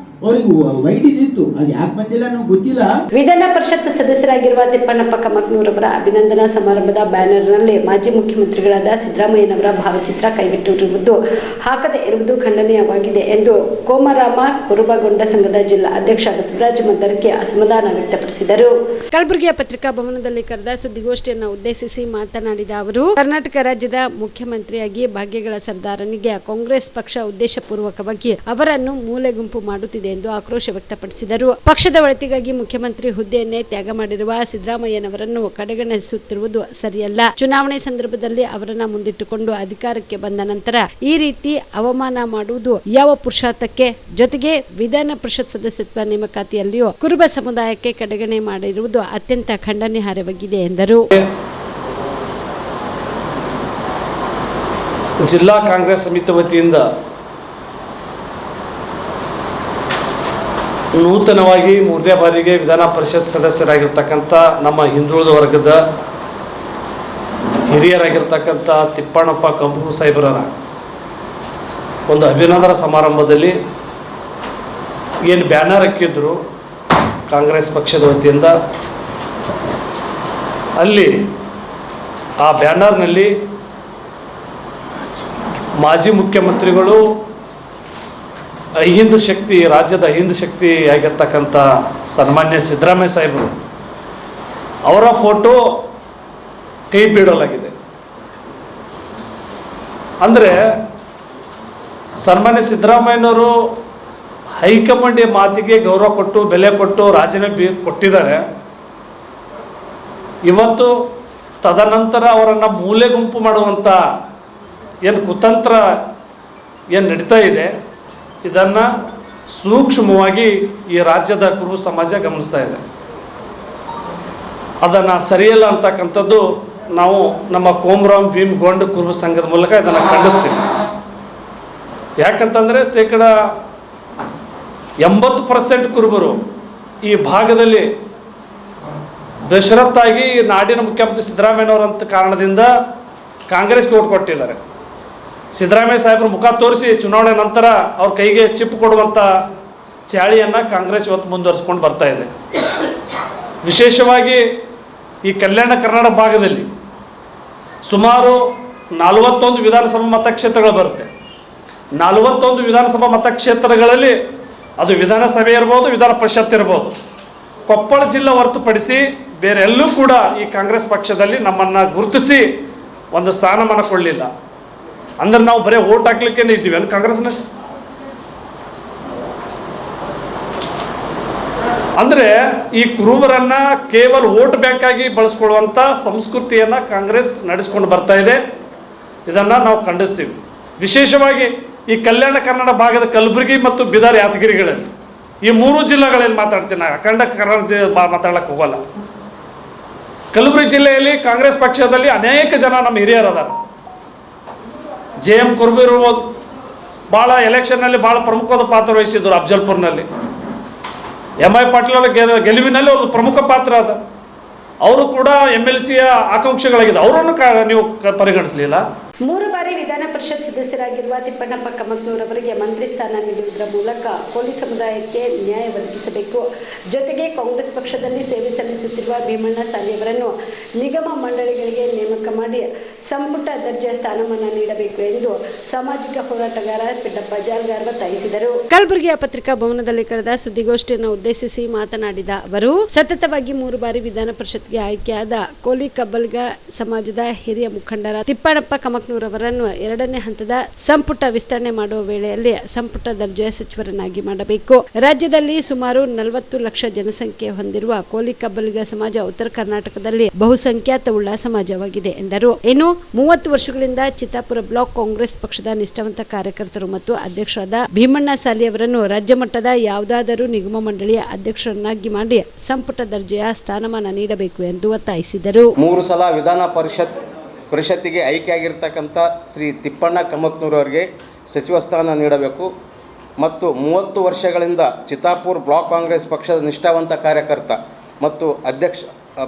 ಅವರಿಗೆ ವೈಡಿದಿತ್ತು, ಅದು ಯಾಕೆ ಬಂದಿಲ್ಲ ಅನ್ನೋ ಗೊತ್ತಿಲ್ಲ. ವಿಧಾನ ಪರಿಷತ್ ಸದಸ್ಯರಾಗಿರುವ ತಿಪ್ಪಣ್ಣಪ್ಪ ಕಮಕ್ನೂರವರ ಅಭಿನಂದನಾ ಸಮಾರಂಭದ ಬ್ಯಾನರ್ನಲ್ಲಿ ಮಾಜಿ ಮುಖ್ಯಮಂತ್ರಿಗಳಾದ ಸಿದ್ದರಾಮಯ್ಯನವರ ಭಾವಚಿತ್ರ ಕೈಬಿಟ್ಟಿರುವುದು ಹಾಕದೇ ಇರುವುದು ಖಂಡನೀಯವಾಗಿದೆ ಎಂದು ಕೋಮರಾಮ ಕುರುಬಗೊಂಡ ಸಂಘದ ಜಿಲ್ಲಾ ಅಧ್ಯಕ್ಷ ಬಸವರಾಜ ಮದ್ದರ್ಕಿ ಅಸಮಾಧಾನ ವ್ಯಕ್ತಪಡಿಸಿದರು. ಕಲಬುರಗಿಯ ಪತ್ರಿಕಾ ಭವನದಲ್ಲಿ ಕರೆದ ಸುದ್ದಿಗೋಷ್ಠಿಯನ್ನು ಉದ್ದೇಶಿಸಿ ಮಾತನಾಡಿದ ಅವರು, ಕರ್ನಾಟಕ ರಾಜ್ಯದ ಮುಖ್ಯಮಂತ್ರಿಯಾಗಿ ಭಾಗ್ಯಗಳ ಸರ್ದಾರನಿಗೆ ಕಾಂಗ್ರೆಸ್ ಪಕ್ಷ ಉದ್ದೇಶಪೂರ್ವಕವಾಗಿ ಅವರನ್ನು ಮೂಲೆ ಗುಂಪು ಮಾಡುತ್ತಿದೆ ಎಂದು ಆಕ್ರೋಶ ವ್ಯಕ್ತಪಡಿಸಿದರು. ಪಕ್ಷದ ಒಳಿತಿಗಾಗಿ ಮುಖ್ಯಮಂತ್ರಿ ಹುದ್ದೆಯನ್ನೇ ತ್ಯಾಗ ಮಾಡಿರುವ ಸಿದ್ದರಾಮಯ್ಯನವರನ್ನು ಕಡೆಗಣಿಸುತ್ತಿರುವುದು ಸರಿಯಲ್ಲ. ಚುನಾವಣೆ ಸಂದರ್ಭದಲ್ಲಿ ಅವರನ್ನ ಮುಂದಿಟ್ಟುಕೊಂಡು ಅಧಿಕಾರಕ್ಕೆ ಬಂದ ನಂತರ ಈ ರೀತಿ ಅವಮಾನ ಮಾಡುವುದು ಯಾವ ಪುರುಷಾರ್ಥಕ್ಕೆ? ಜೊತೆಗೆ ವಿಧಾನ ಪರಿಷತ್ ಸದಸ್ಯತ್ವ ನೇಮಕಾತಿಯಲ್ಲಿಯೂ ಕುರುಬ ಸಮುದಾಯಕ್ಕೆ ಕಡೆಗಣನೆ ಮಾಡಿರುವುದು ಅತ್ಯಂತ ಖಂಡನೀಯವಾಗಿದೆ ಎಂದರು. ಜಿಲ್ಲಾ ಕಾಂಗ್ರೆಸ್ ಸಮಿತಿ ವತಿಯಿಂದ ನೂತನವಾಗಿ 3ನೇ ಬಾರಿಗೆ ವಿಧಾನ ಪರಿಷತ್ ಸದಸ್ಯರಾಗಿರ್ತಕ್ಕಂಥ ನಮ್ಮ ಹಿಂದುಳಿದ ವರ್ಗದ ಹಿರಿಯರಾಗಿರ್ತಕ್ಕಂಥ ತಿಪ್ಪಣ್ಣಪ್ಪ ಕಂಪೂರು ಸಾಹೇಬರ ಒಂದು ಅಭಿನಂದನಾ ಸಮಾರಂಭದಲ್ಲಿ ಏನು ಬ್ಯಾನರ್ ಹಾಕಿದ್ರು ಕಾಂಗ್ರೆಸ್ ಪಕ್ಷದ ವತಿಯಿಂದ, ಅಲ್ಲಿ ಆ ಬ್ಯಾನರ್ನಲ್ಲಿ ಮಾಜಿ ಮುಖ್ಯಮಂತ್ರಿಗಳು ಅಹಿಂದ ಶಕ್ತಿ, ರಾಜ್ಯದ ಅಹಿಂದ ಶಕ್ತಿ ಆಗಿರ್ತಕ್ಕಂಥ ಸನ್ಮಾನ್ಯ ಸಿದ್ದರಾಮಯ್ಯ ಸಾಹೇಬರು ಅವರ ಫೋಟೋ ಕೈ ಬಿಡಲಾಗಿದೆ. ಅಂದರೆ ಸನ್ಮಾನ್ಯ ಸಿದ್ದರಾಮಯ್ಯನವರು ಹೈಕಮಾಂಡ್ ಮಾತಿಗೆ ಗೌರವ ಕೊಟ್ಟು ಬೆಲೆ ಕೊಟ್ಟು ರಾಜೀನಾಮೆ ಕೊಟ್ಟಿದ್ದಾರೆ. ಇವತ್ತು ತದನಂತರ ಅವರನ್ನು ಮೂಲೆ ಗುಂಪು ಮಾಡುವಂಥ ಏನು ಕುತಂತ್ರ ಏನು ನಡೀತಾ ಇದೆ, ಇದನ್ನು ಸೂಕ್ಷ್ಮವಾಗಿ ಈ ರಾಜ್ಯದ ಕುರುಬ ಸಮಾಜ ಗಮನಿಸ್ತಾ ಇದೆ. ಅದನ್ನು ಸರಿಯಲ್ಲ ಅಂತಕ್ಕಂಥದ್ದು ನಾವು ನಮ್ಮ ಕೋಮರಾಮ್ ಭೀಮ್ ಗೊಂಡ ಕುರುಬ ಸಂಘದ ಮೂಲಕ ಇದನ್ನು ಖಂಡಿಸ್ತೀವಿ. ಯಾಕಂತಂದರೆ 80% ಕುರುಬರು ಈ ಭಾಗದಲ್ಲಿ ಬೇಷರತ್ತಾಗಿ ನಾಡಿನ ಮುಖ್ಯಮಂತ್ರಿ ಸಿದ್ದರಾಮಯ್ಯನವರಂತ ಕಾರಣದಿಂದ ಕಾಂಗ್ರೆಸ್ಗೆ ಓಟ್ ಕೊಟ್ಟಿದ್ದಾರೆ. ಸಿದ್ದರಾಮಯ್ಯ ಸಾಹೇಬರು ಮುಖ ತೋರಿಸಿ ಚುನಾವಣೆ ನಂತರ ಅವ್ರ ಕೈಗೆ ಚಿಪ್ ಕೊಡುವಂಥ ಚಾಳಿಯನ್ನು ಕಾಂಗ್ರೆಸ್ ಇವತ್ತು ಮುಂದುವರಿಸ್ಕೊಂಡು ಬರ್ತಾ ಇದೆ. ವಿಶೇಷವಾಗಿ ಈ ಕಲ್ಯಾಣ ಕರ್ನಾಟಕ ಭಾಗದಲ್ಲಿ ಸುಮಾರು 41 ವಿಧಾನಸಭಾ ಮತಕ್ಷೇತ್ರಗಳು ಬರುತ್ತೆ. 41 ವಿಧಾನಸಭಾ ಮತಕ್ಷೇತ್ರಗಳಲ್ಲಿ ಅದು ವಿಧಾನಸಭೆ ಇರ್ಬೋದು, ವಿಧಾನ ಪರಿಷತ್ ಇರ್ಬೋದು. ಕೊಪ್ಪಳ ಜಿಲ್ಲೆ ಹೊರತುಪಡಿಸಿ ಬೇರೆ ಎಲ್ಲೂ ಕೂಡ ಈ ಕಾಂಗ್ರೆಸ್ ಪಕ್ಷದಲ್ಲಿ ನಮ್ಮನ್ನು ಗುರುತಿಸಿ ಒಂದು ಸ್ಥಾನಮಾನ ಕೊಡಲಿಲ್ಲ. ಅಂದ್ರೆ ನಾವು ಬರೀ ಓಟ್ ಹಾಕ್ಲಿಕ್ಕೆ ಇದ್ದೀವಿ ಅಲ್ಲಿ ಕಾಂಗ್ರೆಸ್ನ. ಅಂದರೆ ಈ ಕುರುಬರನ್ನು ಕೇವಲ ವೋಟ್ ಬ್ಯಾಂಕಾಗಿ ಬಳಸ್ಕೊಳ್ಳುವಂಥ ಸಂಸ್ಕೃತಿಯನ್ನು ಕಾಂಗ್ರೆಸ್ ನಡೆಸ್ಕೊಂಡು ಬರ್ತಾ ಇದೆ. ಇದನ್ನು ನಾವು ಖಂಡಿಸ್ತೀವಿ. ವಿಶೇಷವಾಗಿ ಈ ಕಲ್ಯಾಣ ಕನ್ನಡ ಭಾಗದ ಕಲಬುರಗಿ ಮತ್ತು ಬೀದರ್ ಯಾದಗಿರಿಗಳಲ್ಲಿ ಈ 3 ಜಿಲ್ಲೆಗಳಲ್ಲಿ ಮಾತಾಡ್ತೀನಿ. ನಾನು ಅಖಂಡ ಕನ್ನಡ ಮಾತಾಡಕ್ಕೆ ಹೋಗಲ್ಲ. ಕಲಬುರಗಿ ಜಿಲ್ಲೆಯಲ್ಲಿ ಕಾಂಗ್ರೆಸ್ ಪಕ್ಷದಲ್ಲಿ ಅನೇಕ ಜನ ನಮ್ಮ ಹಿರಿಯರದಾರ. JM ಕುರುಬ ಇರ್ಬೋದು, ಭಾಳ ಎಲೆಕ್ಷನ್ನಲ್ಲಿ ಭಾಳ ಪ್ರಮುಖವಾದ ಪಾತ್ರ ವಹಿಸಿದ್ರು. ಅಫ್ಜಲ್ಪುರ್ನಲ್ಲಿ MI ಪಾಟೀಲ್ ಅವರ ಗೆಲುವಿನಲ್ಲಿ ಅವ್ರದ್ದು ಪ್ರಮುಖ ಪಾತ್ರ ಅದ. ಅವರು ಕೂಡ MLCಯ ಆಕಾಂಕ್ಷಿಗಳಾಗಿದೆ. ಅವರನ್ನು ನೀವು ಪರಿಗಣಿಸಲಿಲ್ಲ. 3 ಬಾರಿ ವಿಧಾನ ಪರಿಷತ್ ಸದಸ್ಯರಾಗಿರುವ ತಿಪ್ಪಣ್ಣಪ್ಪ ಕಮಕ್ನೂರವರಿಗೆ ಮಂತ್ರಿ ಸ್ಥಾನ ನೀಡುವುದರ ಮೂಲಕ ಕೋಲಿ ಸಮುದಾಯಕ್ಕೆ ನ್ಯಾಯ ಒದಗಿಸಬೇಕು. ಜೊತೆಗೆ ಕಾಂಗ್ರೆಸ್ ಪಕ್ಷದಲ್ಲಿ ಸೇವೆ ಸಲ್ಲಿಸುತ್ತಿರುವ ಭೀಮಣ್ಣ ಸಾಲಿಯವರನ್ನು ನಿಗಮ ಮಂಡಳಿಗಳಿಗೆ ನೇಮಕ ಮಾಡಿ ಸಂಪುಟ ದರ್ಜೆಯ ಸ್ಥಾನಮಾನ ನೀಡಬೇಕು ಎಂದು ಸಾಮಾಜಿಕ ಹೋರಾಟಗಾರ ಪಿಡ್ಡಪ್ಪ ಜಾಲ್ಗಾರ್ ಒತ್ತಾಯಿಸಿದರು. ಕಲಬುರಗಿಯ ಪತ್ರಿಕಾ ಭವನದಲ್ಲಿ ಕರೆದ ಸುದ್ದಿಗೋಷ್ಠಿಯನ್ನು ಉದ್ದೇಶಿಸಿ ಮಾತನಾಡಿದ ಅವರು, ಸತತವಾಗಿ 3 ಬಾರಿ ವಿಧಾನ ಪರಿಷತ್ಗೆ ಆಯ್ಕೆಯಾದ ಕೋಲಿ ಕಬ್ಬಲ್ಗ ಸಮಾಜದ ಹಿರಿಯ ಮುಖಂಡರ ತಿಪ್ಪಣ್ಣಪ್ಪ ಕಮಕ್ನೂರವರನ್ನು 2ನೇ ಹಂತದ ಸಂಪುಟ ವಿಸ್ತರಣೆ ಮಾಡುವ ವೇಳೆಯಲ್ಲಿ ಸಂಪುಟ ದರ್ಜೆಯ ಸಚಿವರನ್ನಾಗಿ ಮಾಡಬೇಕು. ರಾಜ್ಯದಲ್ಲಿ ಸುಮಾರು 40 ಲಕ್ಷ ಜನಸಂಖ್ಯೆ ಹೊಂದಿರುವ ಕೋಲಿ ಕಬ್ಬಲ್ಗ ಸಮಾಜ ಉತ್ತರ ಕರ್ನಾಟಕದಲ್ಲಿ ಬಹುಸಂಖ್ಯಾತವುಳ್ಳ ಸಮಾಜವಾಗಿದೆ ಎಂದರು. ಇನ್ನು 30 ವರ್ಷಗಳಿಂದ ಚಿತ್ತಾಪುರ ಬ್ಲಾಕ್ ಕಾಂಗ್ರೆಸ್ ಪಕ್ಷದ ನಿಷ್ಠಾವಂತ ಕಾರ್ಯಕರ್ತರು ಮತ್ತು ಅಧ್ಯಕ್ಷರಾದ ಭೀಮಣ್ಣ ಸಾಲಿಯವರನ್ನು ರಾಜ್ಯ ಮಟ್ಟದ ಯಾವುದಾದರೂ ನಿಗಮ ಮಂಡಳಿಯ ಅಧ್ಯಕ್ಷರನ್ನಾಗಿ ಮಾಡಿ ಸಂಪುಟ ದರ್ಜೆಯ ಸ್ಥಾನಮಾನ ನೀಡಬೇಕು ಎಂದು ಒತ್ತಾಯಿಸಿದರು. 3 ಸಲ ವಿಧಾನ ಪರಿಷತ್ತಿಗೆ ಆಯ್ಕೆಯಾಗಿರ್ತಕ್ಕಂಥ ಶ್ರೀ ತಿಪ್ಪಣ್ಣ ಕಮಕ್ನೂರವರಿಗೆ ಸಚಿವ ಸ್ಥಾನ ನೀಡಬೇಕು ಮತ್ತು 30 ವರ್ಷಗಳಿಂದ ಚಿತ್ತಾಪುರ ಬ್ಲಾಕ್ ಕಾಂಗ್ರೆಸ್ ಪಕ್ಷದ ನಿಷ್ಠಾವಂತ ಕಾರ್ಯಕರ್ತ ಮತ್ತು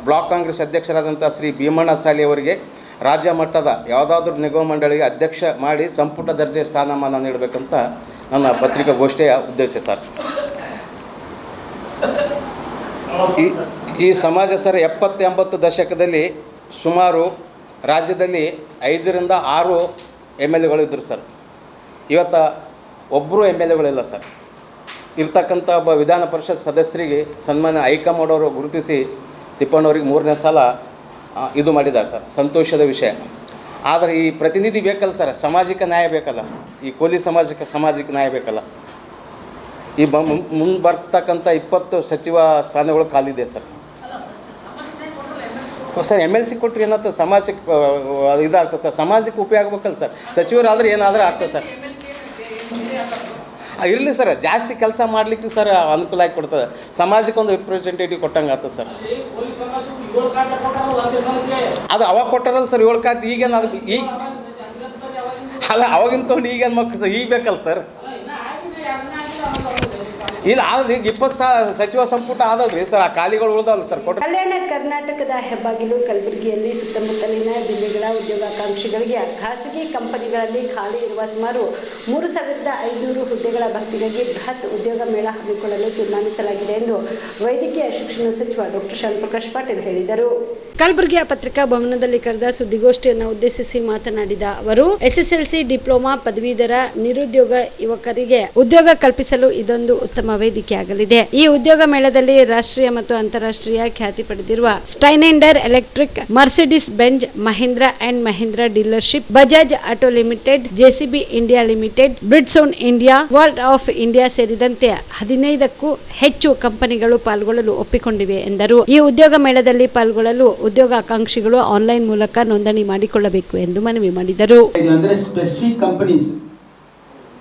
ಬ್ಲಾಕ್ ಕಾಂಗ್ರೆಸ್ ಅಧ್ಯಕ್ಷರಾದಂಥ ಶ್ರೀ ಭೀಮಣ್ಣ ಸಾಲಿಯವರಿಗೆ ರಾಜ್ಯ ಮಟ್ಟದ ಯಾವುದಾದ್ರೂ ನಿಗಮ ಮಂಡಳಿಗೆ ಅಧ್ಯಕ್ಷ ಮಾಡಿ ಸಂಪುಟ ದರ್ಜೆ ಸ್ಥಾನಮಾನ ನೀಡಬೇಕಂತ ನನ್ನ ಪತ್ರಿಕಾಗೋಷ್ಠಿಯ ಉದ್ದೇಶ ಸರ್. ಈ ಸಮಾಜ ಸರ್ 70-80 ದಶಕದಲ್ಲಿ ಸುಮಾರು ರಾಜ್ಯದಲ್ಲಿ 5ರಿಂದ 6 MLAಗಳು ಇದ್ದರು ಸರ್. ಇವತ್ತು ಒಬ್ಬರು MLAಗಳಿಲ್ಲ ಸರ್. ಇರ್ತಕ್ಕಂಥ ಒಬ್ಬ ವಿಧಾನ ಪರಿಷತ್ ಸದಸ್ಯರಿಗೆ ಸನ್ಮಾನ್ಯ ಹೈಕಮಾಂಡ್ ಅವರು ಗುರುತಿಸಿ ತಿಪ್ಪಣ್ಣವ್ರಿಗೆ 3ನೇ ಸಲ ಇದು ಮಾಡಿದ್ದಾರೆ ಸರ್. ಸಂತೋಷದ ವಿಷಯ. ಆದರೆ ಈ ಪ್ರತಿನಿಧಿ ಬೇಕಲ್ಲ ಸರ್, ಸಮಾಜಕ್ಕೆ ನ್ಯಾಯ ಬೇಕಲ್ಲ. ಈ ಕೋಲಿ ಸಮಾಜಕ್ಕೆ ನ್ಯಾಯ ಬೇಕಲ್ಲ. ಈ ಮುಂದೆ ಬರ್ತಕ್ಕಂಥ 20 ಸಚಿವ ಸ್ಥಾನಗಳು ಖಾಲಿದೆ ಸರ್. ಸರ್ MLC ಕೊಟ್ಟರೆ ಏನಾಗ್ತದೆ, ಸಮಾಜಕ್ಕೆ ಇದಾಗ್ತದೆ ಸರ್. ಸಮಾಜಕ್ಕೆ ಉಪಯೋಗ ಆಗಬೇಕಲ್ಲ ಸರ್. ಸಚಿವರಾದರೆ ಏನಾದರೂ ಆಗ್ತದೆ ಸರ್. ಇರಲಿ ಸರ್, ಜಾಸ್ತಿ ಕೆಲಸ ಮಾಡಲಿಕ್ಕೆ ಸರ್ ಅನುಕೂಲ ಆಗಿ ಕೊಡ್ತದೆ. ಸಮಾಜಕ್ಕೆ ಒಂದು ರಿಪ್ರೆಸೆಂಟೇಟಿವ್ ಕೊಟ್ಟಂಗೆ ಆಗ್ತದೆ ಸರ್. ಅದು ಅವಾಗ ಕೊಟ್ಟಾರಲ್ಲ ಸರ್ 7 ಖಾತೆ. ಈಗೇನು ಅದು ಅಲ್ಲ ಅವಾಗಿನ ತೊಗೊಂಡು ಈಗೇನು ಮಕ್ಕಳು ಸರ್ ಈಗ ಬೇಕಲ್ಲ ಸರ್. ಇಲ್ಲ ಈಗ 20 ಸಚಿವ ಸಂಪುಟ ಆದಲ್ರಿ ಸರ್. ಆ ಖಾಲಿಗಳು ಉಳಿದಲ್ಲ ಸರ್. ಕಲ್ಯಾಣ ಕರ್ನಾಟಕದ ಹೆಬ್ಬಾಗಿಲು ಕಲಬುರಗಿಯಲ್ಲಿ ಸುತ್ತಮುತ್ತಲಿನ ಜಿಲ್ಲೆಗಳ ಉದ್ಯೋಗಾಕಾಂಕ್ಷಿಗಳಿಗೆ ಖಾಸಗಿ ಕಂಪನಿಗಳಲ್ಲಿ ಖಾಲಿ ಇರುವ ಸುಮಾರು 3,500 ಹುದ್ದೆಗಳ ಭರ್ತಿಗಾಗಿ ಬೃಹತ್ ಉದ್ಯೋಗ ಮೇಳ ಹಮ್ಮಿಕೊಳ್ಳಲು ತೀರ್ಮಾನಿಸಲಾಗಿದೆ ಎಂದು ವೈದ್ಯಕೀಯ ಶಿಕ್ಷಣ ಸಚಿವ ಡಾಕ್ಟರ್ ಶ್ಯಾಮಪ್ರಕಾಶ್ ಪಾಟೀಲ್ ಹೇಳಿದರು. ಕಲಬುರಗಿಯ ಪತ್ರಿಕಾ ಭವನದಲ್ಲಿ ಕರೆದ ಸುದ್ದಿಗೋಷ್ಠಿಯನ್ನು ಉದ್ದೇಶಿಸಿ ಮಾತನಾಡಿದ ಅವರು, SSLC ಡಿಪ್ಲೊಮಾ ಪದವೀಧರ ನಿರುದ್ಯೋಗ ಯುವಕರಿಗೆ ಉದ್ಯೋಗ ಕಲ್ಪಿಸಲು ಇದೊಂದು ಉತ್ತಮ ವೇದಿಕೆಯಾಗಲಿದೆ. ಈ ಉದ್ಯೋಗ ಮೇಳದಲ್ಲಿ ರಾಷ್ಟ್ರೀಯ ಮತ್ತು ಅಂತಾರಾಷ್ಟ್ರೀಯ ಖ್ಯಾತಿ ಪಡೆದಿರುವ Schneider electric, Mercedes Benz, Mahindra and Mahindra dealership, Bajaj auto limited, JCB India limited, Bridgestone India, world of India ಸೇರಿದಂತೆ 15ಕ್ಕೂ ಹೆಚ್ಚು ಕಂಪನಿಗಳು ಪಾಲ್ಗೊಳ್ಳಲು ಒಪ್ಪಿಕೊಂಡಿವೆ ಎಂದರು. ಈ ಉದ್ಯೋಗ ಮೇಳದಲ್ಲಿ ಪಾಲ್ಗೊಳ್ಳಲು ಉದ್ಯೋಗಾಕಾಂಕ್ಷಿಗಳು ಆನ್ಲೈನ್ ಮೂಲಕ ನೋಂದಣಿ ಮಾಡಿಕೊಳ್ಳಬೇಕು ಎಂದು ಮನವಿ ಮಾಡಿದರು. ಸ್ಪೆಸಿಫಿಕ್ ಕಂಪನೀಸ್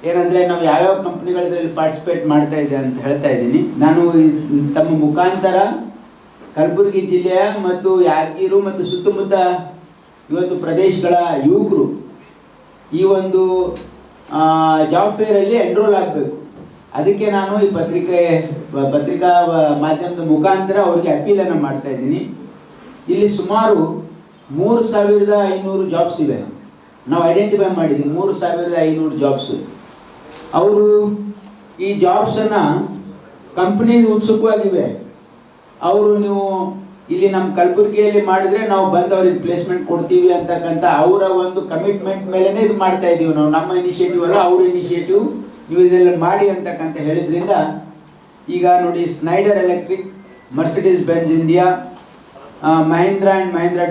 ಏನಂದರೆ ನಾವು ಯಾವ್ಯಾವ ಕಂಪ್ನಿಗಳಿದ್ರಲ್ಲಿ ಪಾರ್ಟಿಸಿಪೇಟ್ ಮಾಡ್ತಾ ಇದೆ ಅಂತ ಹೇಳ್ತಾ ಇದ್ದೀನಿ. ನಾನು ತಮ್ಮ ಮುಖಾಂತರ ಕಲಬುರಗಿ ಜಿಲ್ಲೆಯ ಮತ್ತು ಯಾದಗಿರಿ ಮತ್ತು ಸುತ್ತಮುತ್ತ ಇವತ್ತು ಪ್ರದೇಶಗಳ ಯುವಕರು ಈ ಒಂದು ಜಾಬ್ ಫೇರಲ್ಲಿ ಎನ್ರೋಲ್ ಆಗಬೇಕು. ಅದಕ್ಕೆ ನಾನು ಈ ಪತ್ರಿಕಾ ಮಾಧ್ಯಮದ ಮುಖಾಂತರ ಅವ್ರಿಗೆ ಅಪೀಲನ್ನು ಮಾಡ್ತಾ ಇದ್ದೀನಿ. ಇಲ್ಲಿ ಸುಮಾರು 3,500 ಜಾಬ್ಸ್ ಇವೆ. ನಾವು ಐಡೆಂಟಿಫೈ ಮಾಡಿದ್ದೀವಿ 3,500 ಜಾಬ್ಸು. ಅವರು ಈ ಜಾಬ್ಸನ್ನು ಕಂಪ್ನಿ ಉತ್ಸುಕವಾಗಿವೆ. ಅವರು ನೀವು ಇಲ್ಲಿ ನಮ್ಮ ಕಲಬುರಗಿಯಲ್ಲಿ ಮಾಡಿದರೆ ನಾವು ಬಂದು ಅವ್ರಿಗೆ ಪ್ಲೇಸ್ಮೆಂಟ್ ಕೊಡ್ತೀವಿ ಅಂತಕ್ಕಂಥ ಅವರ ಒಂದು ಕಮಿಟ್ಮೆಂಟ್ ಮೇಲೇ ಇದು ಮಾಡ್ತಾ ಇದ್ದೀವಿ ನಾವು. ನಮ್ಮ ಇನಿಷಿಯೇಟಿವ್ ಅಲ್ಲ, ಅವ್ರ ಇನಿಷಿಯೇಟಿವ್ ನೀವು ಇದೆಲ್ಲ ಮಾಡಿ ಅಂತಕ್ಕಂತ ಹೇಳಿದ್ರಿಂದ ಈಗ ನೋಡಿ Schneider electric, Mercedes Benz India, Mahindra and Mahindra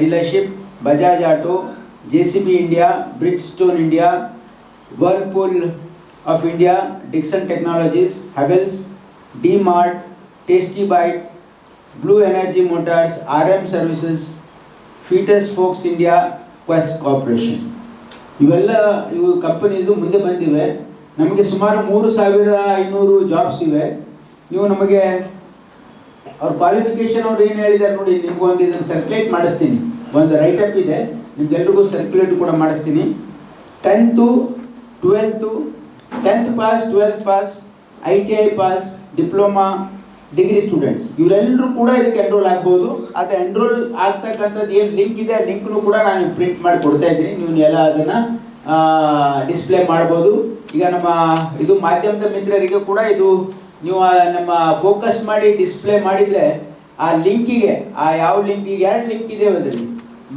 dealership, Bajaj auto, JCB India, Bridgestone India, Whirlpool of India, Dixon technologies, Havells, DMart, tasty bite, blue energy motors, RM services, ಫೀಟಸ್ ಫೋಕ್ಸ್ ಇಂಡಿಯಾ, ಕ್ವೆಸ್ಟ್ ಕಾರ್ಪೊರೇಷನ್, ಇವು ಕಂಪನೀಸು ಮುಂದೆ ಬಂದಿವೆ. ನಮಗೆ ಸುಮಾರು 3500 ಜಾಬ್ಸ್ ಇವೆ. ನೀವು ನಮಗೆ ಅವ್ರ ಕ್ವಾಲಿಫಿಕೇಷನ್ ಅವ್ರು ಏನು ಹೇಳಿದ್ದಾರೆ ನೋಡಿ, ನಿಮ್ಗೊಂದು ಇದನ್ನು ಸರ್ಕ್ಯುಲೇಟ್ ಮಾಡಿಸ್ತೀನಿ, ಒಂದು ರೈಟಪ್ ಇದೆ, ನಿಮ್ಗೆಲ್ರಿಗೂ ಸರ್ಕ್ಯುಲೇಟ್ ಕೂಡ ಮಾಡಿಸ್ತೀನಿ. 10th, 12th pass, 12th pass, ITI pass, diploma, degree students ಇವರೆಲ್ಲರೂ ಕೂಡ ಇದಕ್ಕೆ ಎನ್ರೋಲ್ ಆಗ್ಬೋದು. ಅದು ಎನ್ರೋಲ್ ಆಗ್ತಕ್ಕಂಥದ್ದು ಏನು ಲಿಂಕ್ ಇದೆ, ಲಿಂಕ್ನು ಕೂಡ ನಾನು ಪ್ರಿಂಟ್ ಮಾಡಿ ಕೊಡ್ತಾ ಇದ್ದೀನಿ, ನೀವು ಎಲ್ಲ ಅದನ್ನು ಡಿಸ್ಪ್ಲೇ ಮಾಡ್ಬೋದು. ಈಗ ನಮ್ಮ ಇದು ಮಾಧ್ಯಮದ ಮಿತ್ರರಿಗೆ ಕೂಡ ಇದು ನೀವು ನಮ್ಮ ಫೋಕಸ್ ಮಾಡಿ ಡಿಸ್ಪ್ಲೇ ಮಾಡಿದರೆ ಆ ಲಿಂಕಿಗೆ, ಆ ಯಾವ ಲಿಂಕಿಗೆ 2 ಲಿಂಕ್ ಇದೆ ಅದರಲ್ಲಿ.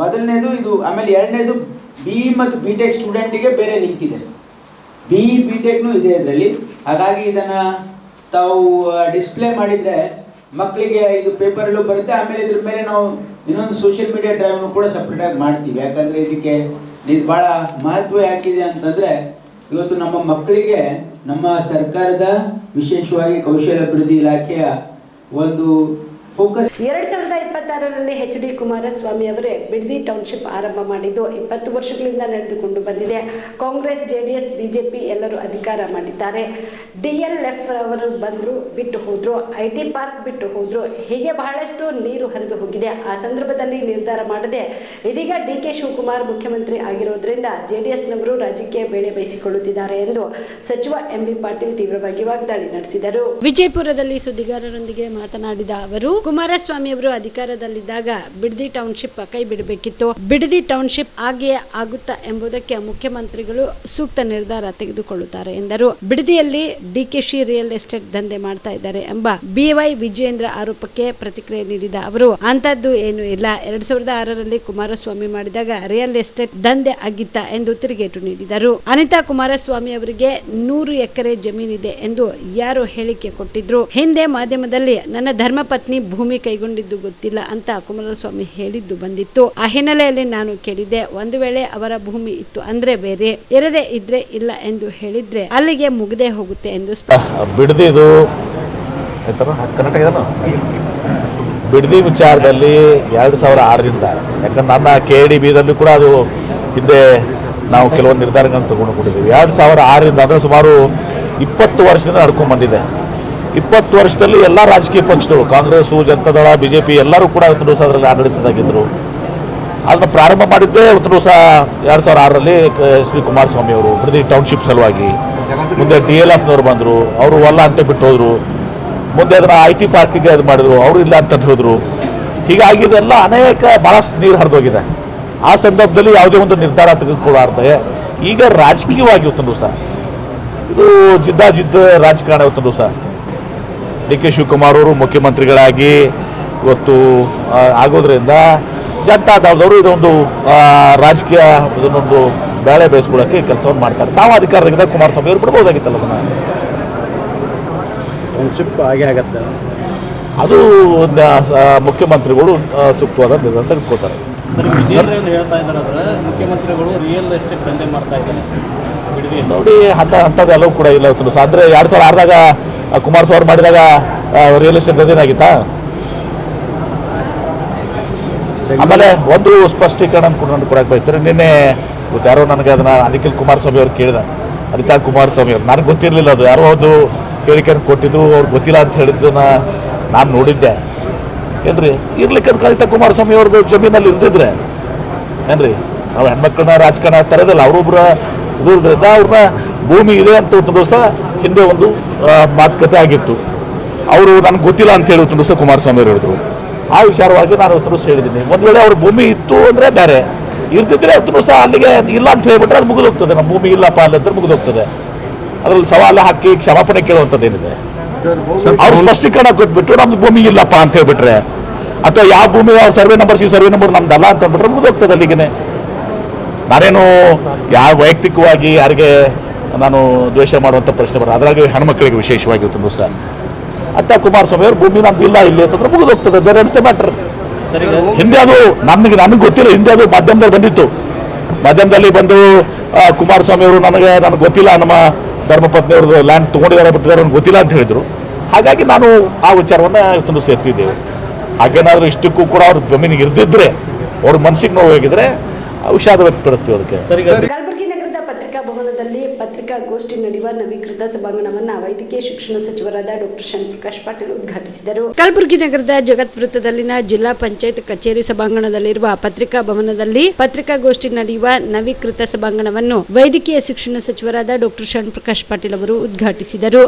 ಮೊದಲನೇದು ಇದು, ಆಮೇಲೆ ಎರಡನೇದು BE ಮತ್ತು BTech ಸ್ಟೂಡೆಂಟಿಗೆ ಬೇರೆ ಲಿಂಕ್ ಇದೆ, BE BTechನೂ ಇದೆ ಇದರಲ್ಲಿ. ಹಾಗಾಗಿ ಇದನ್ನು ತಾವು ಡಿಸ್ಪ್ಲೇ ಮಾಡಿದರೆ ಮಕ್ಕಳಿಗೆ ಇದು ಪೇಪರಲ್ಲೂ ಬರುತ್ತೆ. ಆಮೇಲೆ ಇದ್ರ ಮೇಲೆ ನಾವು ಇನ್ನೊಂದು ಸೋಷಿಯಲ್ ಮೀಡಿಯಾ ಡ್ರೈವ್ನು ಕೂಡ ಸಪ್ರೇಟಾಗಿ ಮಾಡ್ತೀವಿ. ಯಾಕಂದರೆ ಇದಕ್ಕೆ ಇದು ಭಾಳ ಮಹತ್ವ ಯಾಕಿದೆ ಅಂತಂದರೆ, ಇವತ್ತು ನಮ್ಮ ಮಕ್ಕಳಿಗೆ ನಮ್ಮ ಸರ್ಕಾರದ ವಿಶೇಷವಾಗಿ ಕೌಶಲ್ಯಾಭಿವೃದ್ಧಿ ಇಲಾಖೆಯ ಒಂದು ಫೋಕಸ್ 2026ರಲ್ಲಿ HD ಕುಮಾರಸ್ವಾಮಿ ಅವರೇ ಬಿಡದಿ ಟೌನ್ಶಿಪ್ ಆರಂಭ ಮಾಡಿದ್ದು 20 ವರ್ಷಗಳಿಂದ ನಡೆದುಕೊಂಡು ಬಂದಿದೆ. ಕಾಂಗ್ರೆಸ್, JDS, BJP ಎಲ್ಲರೂ ಅಧಿಕಾರ ಮಾಡಿದ್ದಾರೆ. DLF ಅವರು ಬಂದರು, ಬಿಟ್ಟು ಹೋದ್ರು, IT ಪಾರ್ಕ್ ಬಿಟ್ಟು ಹೋದ್ರು, ಹೀಗೆ ಬಹಳಷ್ಟು ನೀರು ಹರಿದು ಹೋಗಿದೆ. ಆ ಸಂದರ್ಭದಲ್ಲಿ ನಿರ್ಧಾರ ಮಾಡದೆ ಇದೀಗ DK ಶಿವಕುಮಾರ್ ಮುಖ್ಯಮಂತ್ರಿ ಆಗಿರೋದ್ರಿಂದ JDSನವರು ರಾಜಕೀಯ ಬೇಳೆ ಬಯಸಿಕೊಳ್ಳುತ್ತಿದ್ದಾರೆ ಎಂದು ಸಚಿವ MB ಪಾಟೀಲ್ ತೀವ್ರವಾಗಿ ವಾಗ್ದಾಳಿ ನಡೆಸಿದರು. ವಿಜಯಪುರದಲ್ಲಿ ಸುದ್ದಿಗಾರರೊಂದಿಗೆ ಮಾತನಾಡಿದ ಅವರು, ಕುಮಾರಸ್ವಾಮಿ ಅವರು ಅಧಿಕಾರದಲ್ಲಿದ್ದಾಗ ಬಿಡದಿ ಟೌನ್ಶಿಪ್ ಕೈ ಬಿಡಬೇಕಿತ್ತು. ಬಿಡದಿ ಟೌನ್ಶಿಪ್ ಆಗಿಯೇ ಆಗುತ್ತಾ ಎಂಬುದಕ್ಕೆ ಮುಖ್ಯಮಂತ್ರಿಗಳು ಸೂಕ್ತ ನಿರ್ಧಾರ ತೆಗೆದುಕೊಳ್ಳುತ್ತಾರೆ ಎಂದರು. ಬಿಡದಿಯಲ್ಲಿ DKಶಿ ರಿಯಲ್ ಎಸ್ಟೇಟ್ ದಂಧೆ ಮಾಡ್ತಾ ಇದ್ದಾರೆ ಎಂಬ BY ವಿಜಯೇಂದ್ರ ಆರೋಪಕ್ಕೆ ಪ್ರತಿಕ್ರಿಯೆ ನೀಡಿದ ಅವರು, ಅಂತದ್ದು ಏನೂ ಇಲ್ಲ. 2006ರಲ್ಲಿ ಕುಮಾರಸ್ವಾಮಿ ಮಾಡಿದಾಗ ರಿಯಲ್ ಎಸ್ಟೇಟ್ ದಂಧೆ ಆಗಿತ್ತ ಎಂದು ತಿರುಗೇಟು ನೀಡಿದರು. ಅನಿತಾ ಕುಮಾರಸ್ವಾಮಿ ಅವರಿಗೆ 100 ಎಕರೆ ಜಮೀನಿದೆ ಎಂದು ಯಾರು ಹೇಳಿಕೆ ಕೊಟ್ಟಿದ್ರು? ಹಿಂದೆ ಮಾಧ್ಯಮದಲ್ಲಿ ನನ್ನ ಧರ್ಮಪತ್ನಿ ಭೂಮಿ ಕೈಗೊಂಡಿದ್ದು ಗೊತ್ತಿಲ್ಲ ಅಂತ ಕುಮಾರಸ್ವಾಮಿ ಹೇಳಿದ್ದು ಬಂದಿತ್ತು. ಆ ಹಿನ್ನೆಲೆಯಲ್ಲಿ ನಾನು ಕೇಳಿದ್ದೆ, ಒಂದು ವೇಳೆ ಅವರ ಭೂಮಿ ಇತ್ತು ಅಂದ್ರೆ ಬೇರೆ, ಇರದೇ ಇದ್ರೆ ಇಲ್ಲ ಎಂದು ಹೇಳಿದ್ರೆ ಅಲ್ಲಿಗೆ ಮುಗದೆ ಹೋಗುತ್ತೆ ಎಂದು ಬಿಡದಿದು ಬಿಡದಿ ವಿಚಾರದಲ್ಲಿ 2006ರಿಂದ, ಯಾಕಂದ್ರೆ ನನ್ನ KDBದಲ್ಲೂ ಕೂಡ ಅದು ಹಿಂದೆ ನಾವು ಕೆಲವೊಂದು ನಿರ್ಧಾರಗಳನ್ನು ತಗೊಂಡು 2006ರಿಂದ ಅಂದರೆ ಸುಮಾರು 20 ವರ್ಷದಿಂದ ನಡ್ಕೊಂಡು ಬಂದಿದೆ. 20 ವರ್ಷದಲ್ಲಿ ಎಲ್ಲ ರಾಜಕೀಯ ಪಕ್ಷಗಳು, ಕಾಂಗ್ರೆಸ್ಸು, ಜನತಾದಳ, BJP ಎಲ್ಲರೂ ಕೂಡ ಇವತ್ತು ದಿವಸ ಅದರಲ್ಲಿ ಆಡಳಿತದಾಗಿದ್ದರು. ಅದನ್ನು ಪ್ರಾರಂಭ ಮಾಡಿದ್ದೇ ಇವತ್ತು ದಿವಸ 2006ರಲ್ಲಿ SD ಕುಮಾರಸ್ವಾಮಿ ಅವರು ಬಿಡದಿ ಟೌನ್ಶಿಪ್ ಸಲುವಾಗಿ. ಮುಂದೆ DLFನವರು ಬಂದರು, ಅವರು ಅಲ್ಲ ಅಂತ ಬಿಟ್ಟು ಹೋದರು. ಮುಂದೆ ಅದನ್ನು IT ಪಾರ್ಕಿಗೆ ಅದು ಮಾಡಿದ್ರು, ಅವರು ಇಲ್ಲ ಅಂತ ಹೇಳಿದ್ರು. ಹೀಗಾಗಿ ಇದೆಲ್ಲ ಭಾಳಷ್ಟು ನೀರು ಹರಿದೋಗಿದೆ. ಆ ಸಂದರ್ಭದಲ್ಲಿ ಯಾವುದೇ ಒಂದು ನಿರ್ಧಾರ ತೆಗೆದುಕೊಳ್ಳಾರ್ದೆ ಈಗ ರಾಜಕೀಯವಾಗಿ ಇವತ್ತು ದಿವಸ ಇದು ಜಿದ್ದ ರಾಜಕಾರಣ. ಇವತ್ತು ದಿವಸ DK ಶಿವಕುಮಾರ್ ಅವರು ಮುಖ್ಯಮಂತ್ರಿಗಳಾಗಿ ಇವತ್ತು ಆಗೋದ್ರಿಂದ ಜನತಾದಳದವರು ಇದೊಂದು ರಾಜಕೀಯ ಇದನ್ನೊಂದು ಬೇಳೆ ಬೇಯಿಸ್ಕೊಳ್ಳೋಕ್ಕೆ ಕೆಲಸವನ್ನು ಮಾಡ್ತಾರೆ. ನಾವು ಅಧಿಕಾರದಿಂದ ಕುಮಾರಸ್ವಾಮಿ ಅವರು ಬಿಡ್ಬೋದಾಗಿತ್ತಲ್ಲ ಅದನ್ನು. ಚಿಪ್ ಹಾಗೆ ಆಗತ್ತೆ, ಅದು ಮುಖ್ಯಮಂತ್ರಿಗಳು ಸೂಕ್ತವಾದ ನಿರ್ಧಾರ ತೆಗೆದುಕೊಳ್ತಾರೆ. ಹೇಳ್ತಾ ಇದ್ದಾರೆ ಮುಖ್ಯಮಂತ್ರಿಗಳು ರಿಯಲ್ ಎಸ್ಟೇಟ್ ದಂಧೆ ಮಾಡ್ತಾ ಇದ್ದಾರೆ ನೋಡಿ. ಅಂಥದ್ದು ಎಲ್ಲವೂ ಕೂಡ ಇಲ್ಲ ಇವತ್ತು. ಅಂದರೆ 2006ದಾಗ ಕುಮಾರಸ್ವಾಮಿ ಮಾಡಿದಾಗ ರಿಯಲ್ ಎಸ್ಟೇಟ್ ದಂಧೆನಾಗಿತ್ತಾ? ಆಮೇಲೆ ಒಂದು ಸ್ಪಷ್ಟೀಕರಣ ಕೊಡಕ್ಕೆ ಬಯಸ್ತಾರೆ. ನಿನ್ನೆ ಯಾರೋ ನನಗೆ ಅದನ್ನು ಅನಿಖಿಲ್ ಕುಮಾರಸ್ವಾಮಿ ಅವ್ರು ಕೇಳಿದ, ಅನಿತಾ ಕುಮಾರಸ್ವಾಮಿ ಅವ್ರು, ನನಗೆ ಗೊತ್ತಿರಲಿಲ್ಲ. ಅದು ಯಾರೋ ಒಂದು ಹೇಳಿಕೆಯನ್ನು ಕೊಟ್ಟಿದ್ದು, ಅವ್ರಿಗೆ ಗೊತ್ತಿಲ್ಲ ಅಂತ ಹೇಳಿದ್ದನ್ನ ನಾನು ನೋಡಿದ್ದೆ. ಏನ್ರಿ ಇರ್ಲಿಕ್ಕೆ ಅನಿತಾ ಕುಮಾರಸ್ವಾಮಿ ಅವ್ರದ್ದು ಜಮೀನಲ್ಲಿ ಇರ್ದಿದ್ರೆ ಏನ್ರಿ ನಾವು ಹೆಣ್ಮಕ್ಳನ್ನ ರಾಜಕಾರಣ ತರೋದಿಲ್ಲ. ಅವರೊಬ್ಬರ ಇದ್ರಿಂದ ಅವ್ರನ್ನ ಭೂಮಿ ಇದೆ ಅಂತ ಒಂದು ದಿವಸ ಹಿಂದೆ ಒಂದು ಮಾತುಕತೆ ಆಗಿತ್ತು. ಅವರು ನನಗೆ ಗೊತ್ತಿಲ್ಲ ಅಂತ ಹೇಳಿ ಒಂದು ದಿವಸ ಕುಮಾರಸ್ವಾಮಿ ಅವರು ಹೇಳಿದ್ರು. ಆ ವಿಚಾರವಾಗಿ ನಾನು ಒಂದು ದಿವಸ ಹೇಳಿದ್ದೀನಿ, ಒಂದು ವೇಳೆ ಅವ್ರ ಭೂಮಿ ಇತ್ತು ಅಂದರೆ ಬೇರೆ, ಇರ್ತಿದ್ರೆ ಒಂದು ದಿವಸ ಅಲ್ಲಿಗೆ ಇಲ್ಲ ಅಂತ ಹೇಳ್ಬಿಟ್ರೆ ಅದು ಮುಗಿದೋಗ್ತದೆ. ನಮ್ಮ ಭೂಮಿ ಇಲ್ಲಪ್ಪ ಅಲ್ಲಂದ್ರೆ ಮುಗಿದೋಗ್ತದೆ. ಅದರಲ್ಲಿ ಸವಾಲು ಹಾಕಿ ಕ್ಷಮಾಪಣೆ ಕೇಳುವಂಥದ್ದು ಏನಿದೆ, ಅವ್ರು ಸ್ಪಷ್ಟೀಕರಣ ಕೊಟ್ಬಿಟ್ಟು ನಮ್ದು ಭೂಮಿ ಇಲ್ಲಪ್ಪ ಅಂತ ಹೇಳ್ಬಿಟ್ರೆ, ಅಥವಾ ಯಾವ ಭೂಮಿ ಯಾವ ಸರ್ವೆ ನಂಬರ್ ನಮ್ದಲ್ಲ ಅಂತ ಅಂದ್ಬಿಟ್ರೆ ಮುಗಿದೋಗ್ತದೆ ಅಲ್ಲಿಗೆ. ನಾನೇನು ಯಾವ ವೈಯಕ್ತಿಕವಾಗಿ ಯಾರಿಗೆ ನಾನು ದ್ವೇಷ ಮಾಡುವಂಥ ಪ್ರಶ್ನೆ ಬರೋದು, ಅದರಾಗಿ ಹೆಣ್ಮಕ್ಳಿಗೆ ವಿಶೇಷವಾಗಿ ಇವತ್ತು ದಿವಸ ಅತ್ತ ಕುಮಾರಸ್ವಾಮಿ ಅವರು ಭೂಮಿ ನಮ್ದು ಇಲ್ಲ ಇಲ್ಲಿ ಅಂತಂದ್ರೆ ಮುಗಿದು ಹೋಗ್ತದೆ. ಬೇರೆ ಅನಿಸ್ತೇ ಮ್ಯಾಟ್ರ್. ಹಿಂದೆ ಅದು ನನಗೆ ಗೊತ್ತಿಲ್ಲ, ಹಿಂದೆ ಅದು ಮಾಧ್ಯಮದಲ್ಲಿ ಬಂದಿತ್ತು. ಮಾಧ್ಯಮದಲ್ಲಿ ಬಂದು ಕುಮಾರಸ್ವಾಮಿ ಅವರು ನನಗೆ ಗೊತ್ತಿಲ್ಲ, ನಮ್ಮ ಧರ್ಮಪತ್ನಿಯವ್ರದ್ದು ಲ್ಯಾಂಡ್ ತೊಗೊಂಡಿದ್ದಾರೆ ಬಿಟ್ಟಿದ್ದಾರೆ ನನಗೆ ಗೊತ್ತಿಲ್ಲ ಅಂತ ಹೇಳಿದರು. ಹಾಗಾಗಿ ನಾನು ಆ ವಿಚಾರವನ್ನು ಇವತ್ತೊಂದು ಸೇರ್ತಿದ್ದೇವೆ. ಹಾಗೇನಾದರೂ ಇಷ್ಟಕ್ಕೂ ಕೂಡ ಅವ್ರ ಜಮೀನಿಗೆ ಇರ್ದಿದ್ರೆ, ಅವ್ರ ಮನಸ್ಸಿಗೆ ನೋವು ಹೇಗಿದ್ರೆ ವಿಷಾದ ವ್ಯಕ್ತಪಡಿಸ್ತೀವಿ ಅದಕ್ಕೆ. ಕಲಬುರಗಿ ನಗರದ ಪತ್ರಿಕಾ ಭವನದಲ್ಲಿ ಪತ್ರಿಕಾಗೋಷ್ಠಿ ನಡೆಯುವ ನವೀಕೃತ ಸಭಾಂಗಣವನ್ನು ವೈದ್ಯಕೀಯ ಶಿಕ್ಷಣ ಸಚಿವರಾದ ಡಾಕ್ಟರ್ ಶರಣಪ್ರಕಾಶ್ ಪಾಟೀಲ್ ಉದ್ಘಾಟಿಸಿದರು. ಕಲಬುರಗಿ ನಗರದ ಜಗತ್ ವೃತ್ತದಲ್ಲಿನ ಜಿಲ್ಲಾ ಪಂಚಾಯತ್ ಕಚೇರಿ ಸಭಾಂಗಣದಲ್ಲಿರುವ ಪತ್ರಿಕಾ ಭವನದಲ್ಲಿ ಪತ್ರಿಕಾಗೋಷ್ಠಿ ನಡೆಯುವ ನವೀಕೃತ ಸಭಾಂಗಣವನ್ನು ವೈದ್ಯಕೀಯ ಶಿಕ್ಷಣ ಸಚಿವರಾದ ಡಾಕ್ಟರ್ ಶರಣಪ್ರಕಾಶ್ ಪಾಟೀಲ್ ಅವರು ಉದ್ಘಾಟಿಸಿದರು.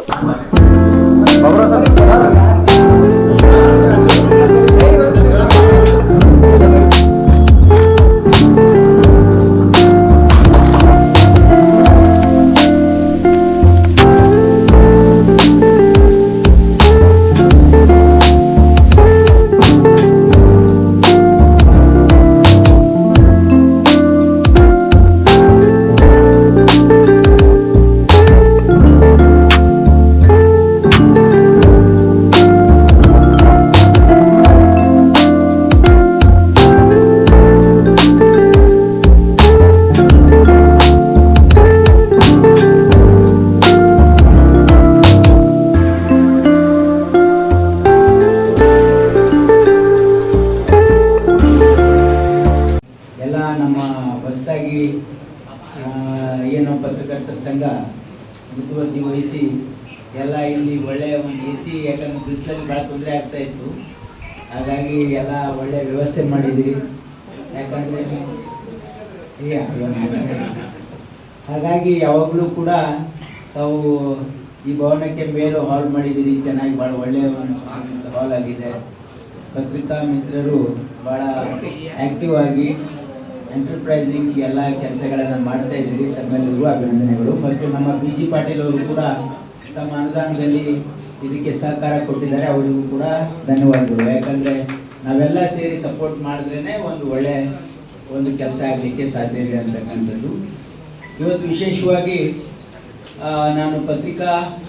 ಏನು ಪತ್ರಕರ್ತರ ಸಂಘ ಮುತುವರ್ಜಿ ವಹಿಸಿ ಎಲ್ಲ ಇಲ್ಲಿ ಒಳ್ಳೆಯ ಒಂದು AC, ಯಾಕಂದ್ರೆ ಬಿಸಿಲಲ್ಲಿ ಭಾಳ ತೊಂದರೆ ಆಗ್ತಾ ಇತ್ತು. ಹಾಗಾಗಿ ಎಲ್ಲ ಒಳ್ಳೆಯ ವ್ಯವಸ್ಥೆ ಮಾಡಿದ್ದೀರಿ. ಯಾಕಂದರೆ ಹಾಗಾಗಿ ಯಾವಾಗಲೂ ಕೂಡ ತಾವು ಈ ಭವನಕ್ಕೆ ಮೇಲು ಹಾಲ್ ಮಾಡಿದ್ದೀರಿ. ಚೆನ್ನಾಗಿ ಭಾಳ ಒಳ್ಳೆಯ ಒಂದು ಹಾಲ್ ಆಗಿದೆ. ಪತ್ರಿಕಾ ಮಿತ್ರರು ಭಾಳ ಆ್ಯಕ್ಟಿವ್ ಆಗಿ ಎಂಟರ್ಪ್ರೈಸಿಂಗ್ ಎಲ್ಲ ಕೆಲಸಗಳನ್ನು ಮಾಡ್ತಾ ಇದ್ದೀರಿ. ತಮ್ಮೆಲ್ಲರಿಗೂ ಅಭಿನಂದನೆಗಳು. ಮತ್ತು ನಮ್ಮ BG ಪಾಟೀಲ್ ಅವರು ಕೂಡ ತಮ್ಮ ಅನುದಾನದಲ್ಲಿ ಇದಕ್ಕೆ ಸಹಕಾರ ಕೊಟ್ಟಿದ್ದಾರೆ. ಅವರಿಗೂ ಕೂಡ ಧನ್ಯವಾದಗಳು. ಯಾಕಂದರೆ ನಾವೆಲ್ಲ ಸೇರಿ ಸಪೋರ್ಟ್ ಮಾಡಿದ್ರೇ ಒಂದು ಒಳ್ಳೆಯ ಒಂದು ಕೆಲಸ ಆಗಲಿಕ್ಕೆ ಸಾಧ್ಯ ಇದೆ ಅಂತಕ್ಕಂಥದ್ದು. ಇವತ್ತು ವಿಶೇಷವಾಗಿ ನಾನು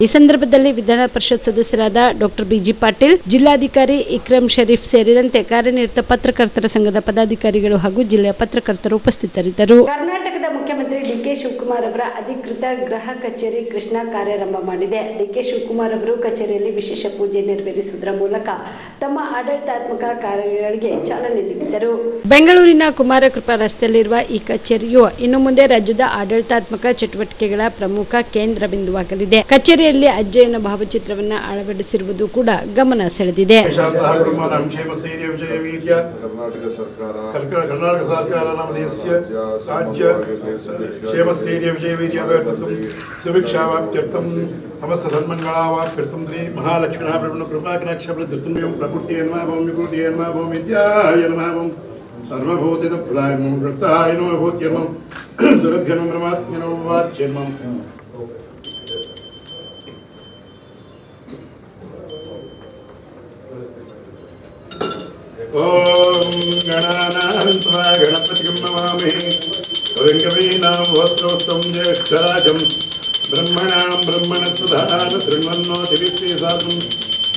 ಈ ಸಂದರ್ಭದಲ್ಲಿ ವಿಧಾನ ಪರಿಷತ್ ಸದಸ್ಯರಾದ ಡಾಕ್ಟರ್ BG ಪಾಟೀಲ್, ಜಿಲ್ಲಾಧಿಕಾರಿ ಇಕ್ರಮ್ ಶರೀಫ್ ಸೇರಿದಂತೆ ಕಾರ್ಯನಿರತ ಪತ್ರಕರ್ತರ ಸಂಘದ ಪದಾಧಿಕಾರಿಗಳು ಹಾಗೂ ಜಿಲ್ಲೆಯ ಪತ್ರಕರ್ತರು ಉಪಸ್ಥಿತರಿದ್ದರು. ಕರ್ನಾಟಕದ ಮುಖ್ಯಮಂತ್ರಿ DK ಶಿವಕುಮಾರ್ ಅವರ ಅಧಿಕೃತ ಗೃಹ ಕಚೇರಿ ಕೃಷ್ಣ ಕಾರ್ಯಾರಂಭ ಮಾಡಿದೆ. DK ಶಿವಕುಮಾರ್ ಅವರು ಕಚೇರಿಯಲ್ಲಿ ವಿಶೇಷ ಪೂಜೆ ನೆರವೇರಿಸುವುದರ ಮೂಲಕ ತಮ್ಮ ಆಡಳಿತಾತ್ಮಕ ಕಾರ್ಯಗಳಿಗೆ ಚಾಲನೆ ನೀಡಿದರು. ಬೆಂಗಳೂರಿನ ಕುಮಾರಕೃಪಾ ರಸ್ತೆಯಲ್ಲಿರುವ ಈ ಕಚೇರಿಯು ಇನ್ನು ಮುಂದೆ ರಾಜ್ಯದ ಆಡಳಿತಾತ್ಮಕ ಚಟುವಟಿಕೆಗಳ ಪ್ರಮುಖ ಕೇಂದ್ರ ಬಿಂದುವಾಗಲಿದೆ. ಕಚೇರಿಯಲ್ಲಿ ಅಜ್ಜಯ್ಯನ ಭಾವಚಿತ್ರವನ್ನು ಅಳವಡಿಸಿರುವುದು ಕೂಡ ಗಮನ ಸೆಳೆದಿದೆ. ಕರ್ನಾಟಕ ಸರ್ಕಾರ ನಮ್ಮ ದೇಶದ ರಾಜ್ಯ ಕ್ಷೇಮಸ್ಥೈರ್ಯ ವಿಜಯವೀರ್ಯಾರ್ಥಂ ಸುಭಿಕ್ಷಾವಾಪ್ತ್ಯರ್ಥಂ ಸಮಸ್ತ ಸನ್ಮಂಗಳಾವಾಪ್ತ್ಯರ್ಥಂ ಶ್ರೀ ಮಹಾಲಕ್ಷ್ಮೀ ಬ್ರಹ್ಮ ಕೃಪಾಕಟಾಕ್ಷಪ್ರದೃಷ್ಟಂ ಪ್ರಕೃತಿ ಯನ್ಮಾಭಂ ವಿಕೃತಿ ಯನ್ಮಾಭಂ ವಿದ್ಯಾಯ ನಮಃ ಸರ್ವಭೂತಿತ ಪ್ರದಾಯಂ ವೃತ್ತಾಯ ನಮಃ ಭೂತ್ಯಮಂ ಸುರಭ್ಯನಂ ಬ್ರಹ್ಮಾತ್ಮ್ಯನಂ ವಾಚ್ಯಮಂ. ಓಂ ಗಣಾನಾನ್ತ್ವಾ ಗಣಪತಿಂ ನಮಾಮಿ ಕವಿಂ ಕವೀನಾಂ ವಸ್ತ್ರೋಕ್ತಂ ಜ್ಯೇಷ್ಠರಾಜಂ ಬ್ರಹ್ಮಣಾಂ ಬ್ರಹ್ಮಣಸ್ಪದಾನ ಶೃಣ್ವನ್ನೋತಿವಿಶ್ರೀ ಸಾಧುಂ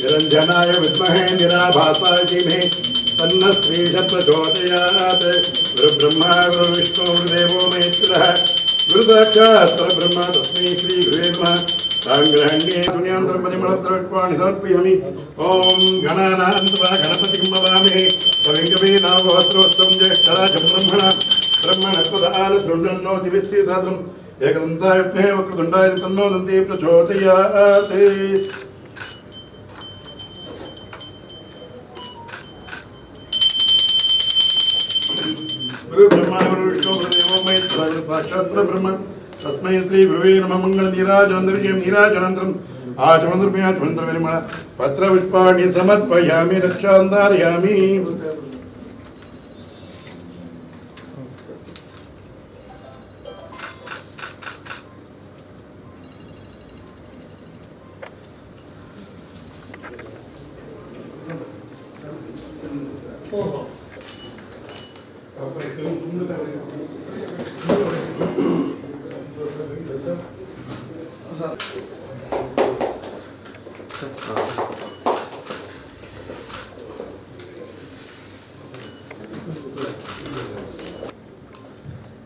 ನಿರಂಜನಾಯ ವಿದ್ಮಹೇ ನಿರಾಭಾಸಾಯ ಧೀಮಹಿ ತನ್ನ ಶ್ರೀಶ ಪ್ರಚೋದಯಾತ್. ಗುರುಬ್ರಹ್ಮ ಗುರುವಿಷ್ಣು ಗುರುದೇವೋ ಮಹೇಶ್ವರಃ ಗುರುಸಾಕ್ಷಾತ್ ಪರಬ್ರಹ್ಮ ತಸ್ಮೈ ಶ್ರೀ ಗುರುವೇ ನಮಃ. ಸಾಂಗ್ರಹಣ್ಯೇ ದುನಿಯಾಂತರಂ ಪರಿಮಳದ್ರವ್ಯಾಣಿ ಸಮರ್ಪಯಾಮಿ. ಓಂ ಗಣಾನಾನ್ತ್ವಾ ಗಣಪತಿಂ ನಮಾಮಿ ಕವಿಂ ಕವೀನಾಂ ವಸ್ತ್ರೋಕ್ತಂ ಜ್ಯೇಷ್ಠರಾಜಂ ಬ್ರಹ್ಮಣಸ್ಪದಾನ ಶೃಣ್ವನ್ನೋತಿವಿಶ್ರೀ ಸಾಧುಂ ಏಕದಂತಾಯ ವಿದ್ಮಹೇ ವಕ್ರತುಂಡಾಯ ತನ್ನೋ ದಂತಿ ಪ್ರಚೋದಯಾತ್. ಗುರು ಬ್ರಹ್ಮ ಗುರು ವಿಷ್ಣು ಗುರುದೇವೋ ಮಹೇಶ್ವರ ಸಾಕ್ಷಾತ್ ಬ್ರಹ್ಮ ತಸ್ಮೈ ಶ್ರೀ ಗುರುವೇ ನಮಃ. ಮಂಗಳ ನೀರಾಜನಂದರ್ಯಂ ನೀರಾಜನಂತರಂ ಆಚಮಂದ್ರಮಯ ಪತ್ರ ಪುಷ್ಪಾಣಿ ಸಮರ್ಪಯಾಮಿ ರಕ್ಷಾಂಧಾರಯಾಮಿ.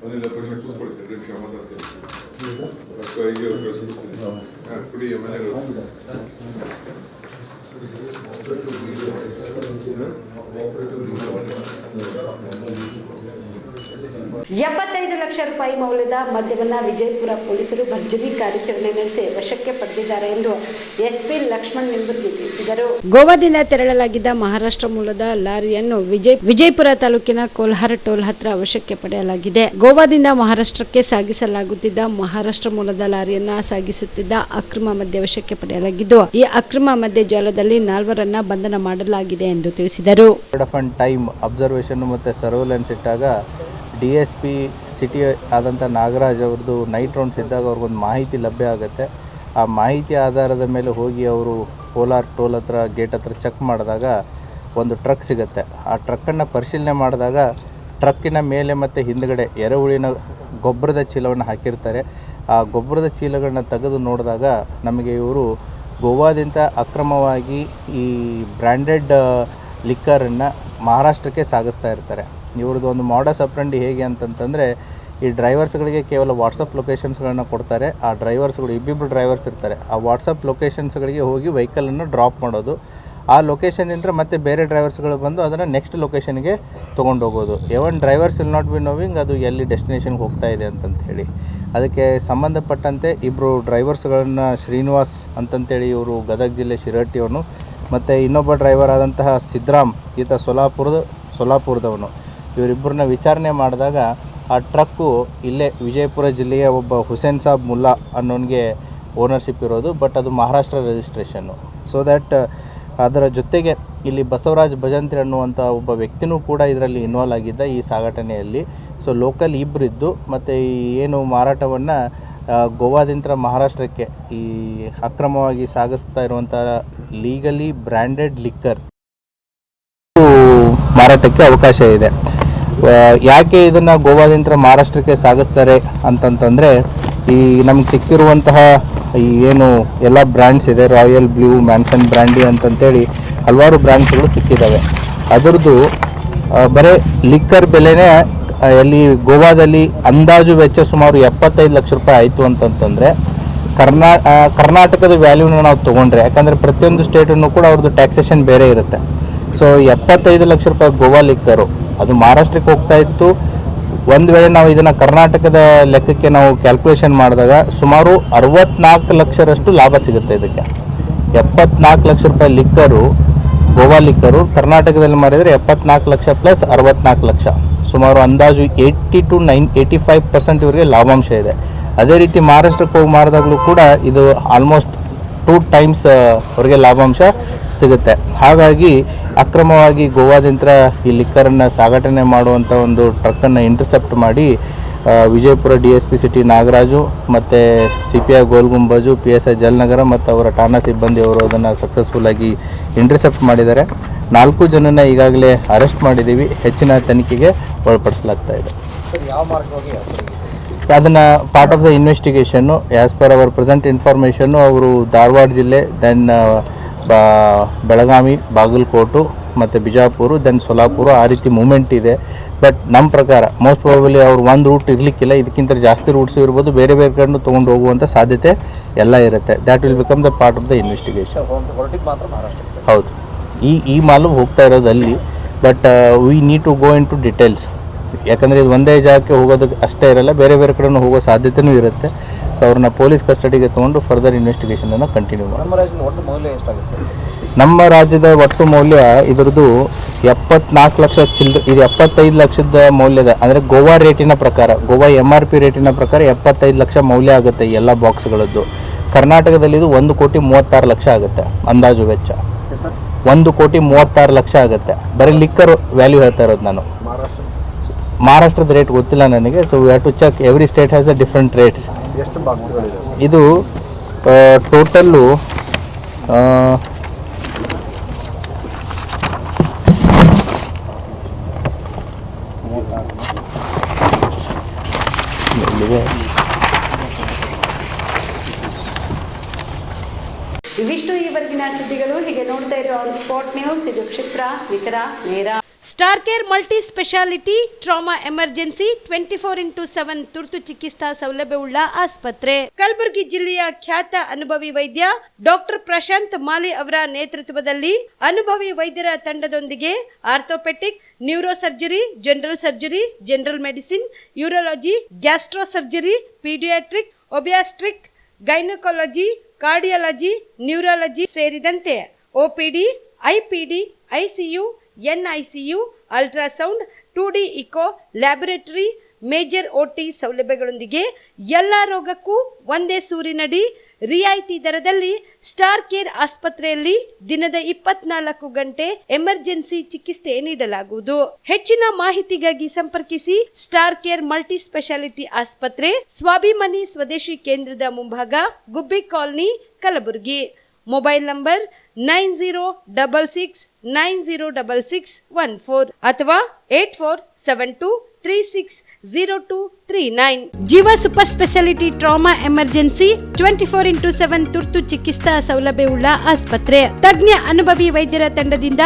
ಒಂದಿಲ್ಲ ಪ್ರಶ್ನೆ ಕೂತ್ಕೊಳ್ಳಿ, 2 ನಿಮಿಷ ಮಾತಾಡ್ತೀನಿ. ಈಗ ಕುಡಿ ಮನೆಗಳು 75 ಲಕ್ಷ ರೂಪಾಯಿ ಮೌಲ್ಯದ ಮದ್ಯವನ್ನ ವಿಜಯಪುರ ಪೊಲೀಸರು ಭರ್ಜರಿ ಕಾರ್ಯಾಚರಣೆ ನಡೆಸಿ ವಶಕ್ಕೆ ಪಡೆದಿದ್ದಾರೆ ಎಂದು ಎಸ್ಪಿ ಲಕ್ಷ್ಮಣ್ ನಿಂಬರ್ಗಿ ತಿಳಿಸಿದರು. ಗೋವಾದಿಂದ ತೆರಳಲಾಗಿದ್ದ ಮಹಾರಾಷ್ಟ್ರ ಮೂಲದ ಲಾರಿಯನ್ನು ವಿಜಯಪುರ ತಾಲೂಕಿನ ಕೋಲ್ಹಾರ ಟೋಲ್ ಹತ್ರ ವಶಕ್ಕೆ ಪಡೆಯಲಾಗಿದೆ. ಗೋವಾದಿಂದ ಮಹಾರಾಷ್ಟ್ರಕ್ಕೆ ಸಾಗಿಸಲಾಗುತ್ತಿದ್ದ ಮಹಾರಾಷ್ಟ್ರ ಮೂಲದ ಲಾರಿಯನ್ನ ಸಾಗಿಸುತ್ತಿದ್ದ ಅಕ್ರಮ ಮದ್ಯ ವಶಕ್ಕೆ ಪಡೆಯಲಾಗಿದ್ದು, ಈ ಅಕ್ರಮ ಮದ್ಯ ಜಾಲದಲ್ಲಿ 4 ಬಂಧನ ಮಾಡಲಾಗಿದೆ ಎಂದು ತಿಳಿಸಿದರು. ಟೈಮ್ ಅಬ್ಸರ್ವೇಷನ್ ಮತ್ತು ಸರ್ವೆಲೆನ್ಸ್ ಇಟ್ಟಾಗ DSP ಸಿಟಿ ಆದಂಥ ನಾಗರಾಜ್ ಅವ್ರದ್ದು ನೈಟ್ ರೌಂಡ್ಸ್ ಇದ್ದಾಗ ಅವ್ರಿಗೊಂದು ಮಾಹಿತಿ ಲಭ್ಯ ಆಗುತ್ತೆ. ಆ ಮಾಹಿತಿ ಆಧಾರದ ಮೇಲೆ ಹೋಗಿ ಅವರು ಕೋಲಾರ್ ಟೋಲ್ ಹತ್ರ ಗೇಟ್ ಹತ್ರ ಚೆಕ್ ಮಾಡಿದಾಗ ಒಂದು ಟ್ರಕ್ ಸಿಗುತ್ತೆ. ಆ ಟ್ರಕ್ಕನ್ನು ಪರಿಶೀಲನೆ ಮಾಡಿದಾಗ ಟ್ರಕ್ಕಿನ ಮೇಲೆ ಮತ್ತು ಹಿಂದುಗಡೆ ಎರೆಹುಳಿನ ಗೊಬ್ಬರದ ಚೀಲವನ್ನು ಹಾಕಿರ್ತಾರೆ. ಆ ಗೊಬ್ಬರದ ಚೀಲಗಳನ್ನ ತೆಗೆದು ನೋಡಿದಾಗ ನಮಗೆ ಇವರು ಗೋವಾದಿಂದ ಅಕ್ರಮವಾಗಿ ಈ ಬ್ರ್ಯಾಂಡೆಡ್ ಲಿಕ್ಕರನ್ನು ಮಹಾರಾಷ್ಟ್ರಕ್ಕೆ ಸಾಗಿಸ್ತಾ ಇರ್ತಾರೆ. ಇವ್ರದ್ದು ಒಂದು ಮಾಡಸ್ ಅಪ್ರಂಡಿ ಹೇಗೆ ಅಂತಂತಂದರೆ, ಈ ಡ್ರೈವರ್ಸ್ಗಳಿಗೆ ಕೇವಲ ವಾಟ್ಸಪ್ ಲೊಕೇಶನ್ಸ್ಗಳನ್ನು ಕೊಡ್ತಾರೆ. ಆ ಡ್ರೈವರ್ಸ್ಗಳು ಇಬ್ಬಿಬ್ಬರು ಡ್ರೈವರ್ಸ್ ಇರ್ತಾರೆ. ಆ ವಾಟ್ಸಪ್ ಲೊಕೇಶನ್ಸ್ಗಳಿಗೆ ಹೋಗಿ ವೆಹಿಕಲನ್ನು ಡ್ರಾಪ್ ಮಾಡೋದು. ಆ ಲೊಕೇಶನ್ನಿಂದ ಮತ್ತೆ ಬೇರೆ ಡ್ರೈವರ್ಸ್ಗಳು ಬಂದು ಅದನ್ನು ನೆಕ್ಸ್ಟ್ ಲೊಕೇಶನ್ಗೆ ತೊಗೊಂಡು ಹೋಗೋದು. ಎವನ್ drivers will not be knowing ಅದು ಎಲ್ಲಿ ಡೆಸ್ಟಿನೇಷನ್ಗೆ ಹೋಗ್ತಾ ಇದೆ ಅಂತಂತ ಹೇಳಿ. ಅದಕ್ಕೆ ಸಂಬಂಧಪಟ್ಟಂತೆ ಇಬ್ಬರು ಡ್ರೈವರ್ಸ್ಗಳನ್ನು ಶ್ರೀನಿವಾಸ್ ಅಂತಂತೇಳಿ ಇವರು ಗದಗ ಜಿಲ್ಲೆ ಶಿರಹಟ್ಟಿಯವನು, ಮತ್ತು ಇನ್ನೊಬ್ಬ ಡ್ರೈವರ್ ಆದಂತಹ ಸಿದ್ರಾಮ್, ಈತ ಸೊಲಾಪುರದವನು. ಇವರಿಬ್ಬರನ್ನ ವಿಚಾರಣೆ ಮಾಡಿದಾಗ ಆ ಟ್ರಕ್ಕು ಇಲ್ಲೇ ವಿಜಯಪುರ ಜಿಲ್ಲೆಯ ಒಬ್ಬ ಹುಸೇನ್ ಸಾಬ್ ಮುಲ್ಲಾ ಅನ್ನೋನಿಗೆ ಓನರ್ಶಿಪ್ ಇರೋದು. ಬಟ್ ಅದು ಮಹಾರಾಷ್ಟ್ರ ರಿಜಿಸ್ಟ್ರೇಷನ್ನು. ಸೊ ದ್ಯಾಟ್ ಅದರ ಜೊತೆಗೆ ಇಲ್ಲಿ ಬಸವರಾಜ್ ಭಜಂತ್ರಿ ಅನ್ನುವಂಥ ಒಬ್ಬ ವ್ಯಕ್ತಿನೂ ಕೂಡ ಇದರಲ್ಲಿ ಇನ್ವಾಲ್ವ್ ಆಗಿದ್ದ ಈ ಸಾಗಾಟನೆಯಲ್ಲಿ. ಸೊ ಲೋಕಲ್ ಇಬ್ಬರಿದ್ದು ಮತ್ತು ಈ ಏನು ಮಾರಾಟವನ್ನು ಗೋವಾದಿಂದ ಮಹಾರಾಷ್ಟ್ರಕ್ಕೆ ಈ ಅಕ್ರಮವಾಗಿ ಸಾಗಿಸ್ತಾ ಇರುವಂಥ ಲೀಗಲಿ ಬ್ರ್ಯಾಂಡೆಡ್ ಲಿಕ್ಕರ್ ಮಾರಾಟಕ್ಕೆ ಅವಕಾಶ ಇದೆ. ಯಾಕೆ ಇದನ್ನು ಗೋವಾದಿಂದ ಮಹಾರಾಷ್ಟ್ರಕ್ಕೆ ಸಾಗಿಸ್ತಾರೆ ಅಂತಂತಂದರೆ, ಈ ನಮಗೆ ಸಿಕ್ಕಿರುವಂತಹ ಈ ಏನು ಎಲ್ಲ ಬ್ರ್ಯಾಂಡ್ಸ್ ಇದೆ, ರಾಯಲ್ ಬ್ಲೂ, ಮ್ಯಾನ್ಸನ್ ಬ್ರ್ಯಾಂಡಿ ಅಂತಂತೇಳಿ ಹಲವಾರು ಬ್ರ್ಯಾಂಡ್ಸ್ಗಳು ಸಿಕ್ಕಿದ್ದಾವೆ. ಅದರದ್ದು ಬರೀ ಲಿಕ್ಕರ್ ಬೆಲೆನೇ ಎಲ್ಲಿ ಗೋವಾದಲ್ಲಿ ಅಂದಾಜು ವೆಚ್ಚ ಸುಮಾರು 75 ಲಕ್ಷ ರೂಪಾಯಿ ಆಯಿತು ಅಂತಂತಂದರೆ, ಕರ್ನಾಟಕದ ವ್ಯಾಲ್ಯೂನ ನಾವು ತೊಗೊಂಡ್ರೆ, ಯಾಕಂದರೆ ಪ್ರತಿಯೊಂದು ಸ್ಟೇಟನ್ನು ಕೂಡ ಅವ್ರದ್ದು ಟ್ಯಾಕ್ಸೇಷನ್ ಬೇರೆ ಇರುತ್ತೆ. ಸೊ 75 ಲಕ್ಷ ರೂಪಾಯಿ ಗೋವಾ ಲಿಕ್ಕರು ಅದು ಮಹಾರಾಷ್ಟ್ರಕ್ಕೆ ಹೋಗ್ತಾ ಇತ್ತು. ಒಂದು ವೇಳೆ ನಾವು ಇದನ್ನು ಕರ್ನಾಟಕದ ಲೆಕ್ಕಕ್ಕೆ ನಾವು ಕ್ಯಾಲ್ಕುಲೇಷನ್ ಮಾಡಿದಾಗ ಸುಮಾರು 64 ಲಕ್ಷರಷ್ಟು ಲಾಭ ಸಿಗುತ್ತೆ ಇದಕ್ಕೆ. 74 ಲಕ್ಷ ರೂಪಾಯಿ ಲಿಕ್ಕರು, ಗೋವಾ ಲಿಕ್ಕರು ಕರ್ನಾಟಕದಲ್ಲಿ ಮಾರಿದರೆ 74 ಲಕ್ಷ ಪ್ಲಸ್ 64 ಲಕ್ಷ, ಸುಮಾರು ಅಂದಾಜು 80 to 85% ಇವರಿಗೆ ಲಾಭಾಂಶ ಇದೆ. ಅದೇ ರೀತಿ ಮಹಾರಾಷ್ಟ್ರಕ್ಕೆ ಹೋಗಿ ಮಾರಿದಾಗಲೂ ಕೂಡ ಇದು ಆಲ್ಮೋಸ್ಟ್ 2 times ಅವರಿಗೆ ಲಾಭಾಂಶ ಸಿಗುತ್ತೆ. ಹಾಗಾಗಿ ಅಕ್ರಮವಾಗಿ ಗೋವಾದಿಂದ ಈ ಲಿಕ್ಕರನ್ನು ಸಾಗಾಟನೆ ಮಾಡುವಂಥ ಒಂದು ಟ್ರಕ್ಕನ್ನು ಇಂಟರ್ಸೆಪ್ಟ್ ಮಾಡಿ ವಿಜಯಪುರ DSP ಸಿಟಿ ನಾಗರಾಜು ಮತ್ತು CPI ಗೋಲ್ಗುಂಬಜು, PSI ಜಲನಗರ ಮತ್ತು ಅವರ ಠಾಣಾ ಸಿಬ್ಬಂದಿಯವರು ಅದನ್ನು ಸಕ್ಸಸ್ಫುಲ್ಲಾಗಿ ಇಂಟರ್ಸೆಪ್ಟ್ ಮಾಡಿದ್ದಾರೆ. 4 ಜನನ ಈಗಾಗಲೇ ಅರೆಸ್ಟ್ ಮಾಡಿದ್ದೀವಿ. ಹೆಚ್ಚಿನ ತನಿಖೆಗೆ ಒಳಪಡಿಸಲಾಗ್ತಾ ಇದೆ. ಅದನ್ನು ಪಾರ್ಟ್ ಆಫ್ ದ ಇನ್ವೆಸ್ಟಿಗೇಷನ್ನು ಆ್ಯಸ್ ಪರ್ ಅವರ್ ಪ್ರೆಸೆಂಟ್ ಇನ್ಫಾರ್ಮೇಷನ್ನು ಅವರು ಧಾರವಾಡ ಜಿಲ್ಲೆ, ದೆನ್ ಬೆಳಗಾವಿ, ಬಾಗಲಕೋಟು ಮತ್ತು ಬಿಜಾಪುರ, ದೆನ್ ಸೊಲಾಪುರ, ಆ ರೀತಿ ಮೂಮೆಂಟ್ ಇದೆ. ಬಟ್ ನಮ್ಮ ಪ್ರಕಾರ ಮೋಸ್ಟ್ ಪ್ರಾಬಲಿ ಅವರು ಒಂದು ರೂಟ್ ಇರಲಿಕ್ಕಿಲ್ಲ, ಇದಕ್ಕಿಂತ ಜಾಸ್ತಿ ರೂಟ್ಸು ಇರ್ಬೋದು, ಬೇರೆ ಬೇರೆ ಕಡೆ ತೊಗೊಂಡು ಹೋಗುವಂಥ ಸಾಧ್ಯತೆ ಎಲ್ಲ ಇರುತ್ತೆ. That will become the part of the investigation. ಹೌದು, ಈ ಮಾಲು ಹೋಗ್ತಾ ಇರೋದು ಅಲ್ಲಿ. But we need to go into details. ಯಾಕಂದರೆ ಇದು ಒಂದೇ ಜಾಗಕ್ಕೆ ಹೋಗೋದಕ್ಕೆ ಅಷ್ಟೇ ಇರಲ್ಲ, ಬೇರೆ ಬೇರೆ ಕಡೆ ಹೋಗೋ ಸಾಧ್ಯತೆಯೂ ಇರುತ್ತೆ. ಸೊ ಅವ್ರನ್ನ ಪೊಲೀಸ್ ಕಸ್ಟಡಿಗೆ ತೊಗೊಂಡು ಫರ್ದರ್ ಇನ್ವೆಸ್ಟಿಗೇಷನನ್ನು ಕಂಟಿನ್ಯೂ ಮಾಡಿ. ನಮ್ಮ ರಾಜ್ಯದ ಒಟ್ಟು ಮೌಲ್ಯ ಇದರದ್ದು 74 ಲಕ್ಷ ಚಿಲ್ಲರೆ. ಇದು 75 ಲಕ್ಷದ ಮೌಲ್ಯದ, ಅಂದರೆ ಗೋವಾ ರೇಟಿನ ಪ್ರಕಾರ, ಗೋವಾ MRP ರೇಟಿನ ಪ್ರಕಾರ 75 ಲಕ್ಷ ಮೌಲ್ಯ ಆಗುತ್ತೆ ಈ ಎಲ್ಲ ಬಾಕ್ಸ್ಗಳದ್ದು. ಕರ್ನಾಟಕದಲ್ಲಿ ಇದು 1,36 ಲಕ್ಷ ಆಗುತ್ತೆ ಅಂದಾಜು ವೆಚ್ಚ. 1,36 ಲಕ್ಷ ಆಗುತ್ತೆ. ಬರೀ ಲಿಕ್ಕರ್ ವ್ಯಾಲ್ಯೂ ಹೇಳ್ತಾ ಇರೋದು ನಾನು. ಮಹಾರಾಷ್ಟ್ರದ ರೇಟ್ ಗೊತ್ತಿಲ್ಲ ನನಗೆ. So we have to check, every state has a different rates. ಇದು ಟೋಟಲ್ಲು ಇವಿಷ್ಟು ಈವರೆಗಿನ ಸುದ್ದಿಗಳು ಹೀಗೆ ನೋಡ್ತಾ ಇರೋ ಆನ್ ಸ್ಪಾಟ್ ನ್ಯೂಸ್. ಇದು ಕ್ಷಿಪ್ರ, ನಿಖರ, ನೇರ. Star care multi speciality trauma emergency 24x7 ತುರ್ತು ಚಿಕಿತ್ಸಾ ಸೌಲಭ್ಯವುಳ್ಳ ಆಸ್ಪತ್ರೆ. ಕಲಬುರಗಿ ಜಿಲ್ಲೆಯ ಖ್ಯಾತ ಅನುಭವಿ ವೈದ್ಯ ಡಾಕ್ಟರ್ ಪ್ರಶಾಂತ್ ಮಾಲಿ ಅವರ ನೇತೃತ್ವದಲ್ಲಿ ಅನುಭವಿ ವೈದ್ಯರ ತಂಡದೊಂದಿಗೆ orthopaedic, neuro surgery, general surgery, general medicine, urology, gastro surgery, paediatric, obstetric, gynaecology, cardiology, neurology ಸೇರಿದಂತೆ OPD, IPD, ICU, NICU, ultrasound, 2D echo, laboratory, major OT ಸೌಲಭ್ಯಗಳೊಂದಿಗೆ ಎಲ್ಲ ರೋಗಕ್ಕೂ ಒಂದೇ ಸೂರಿನಡಿ ರಿಯಾಯಿತಿ ದರದಲ್ಲಿ ಸ್ಟಾರ್ ಕೇರ್ ಆಸ್ಪತ್ರೆಯಲ್ಲಿ ದಿನದ 24 ಗಂಟೆ ಎಮರ್ಜೆನ್ಸಿ ಚಿಕಿತ್ಸೆ ನೀಡಲಾಗುವುದು. ಹೆಚ್ಚಿನ ಮಾಹಿತಿಗಾಗಿ ಸಂಪರ್ಕಿಸಿ ಸ್ಟಾರ್ ಕೇರ್ ಮಲ್ಟಿ ಸ್ಪೆಷಾಲಿಟಿ ಆಸ್ಪತ್ರೆ, ಸ್ವಾಭಿಮಾನಿ ಸ್ವದೇಶಿ ಕೇಂದ್ರದ ಮುಂಭಾಗ, ಗುಬ್ಬಿ ಕಾಲನಿ, ಕಲಬುರಗಿ. ಮೊಬೈಲ್ ನಂಬರ್ 9066906614 ಅಥವಾ 8472360239. ಜೀವ super speciality trauma emergency 24x7 ತುರ್ತು ಚಿಕಿತ್ಸಾ ಸೌಲಭ್ಯವುಳ್ಳ ಆಸ್ಪತ್ರೆ. ತಜ್ಞ ಅನುಭವಿ ವೈದ್ಯರ ತಂಡದಿಂದ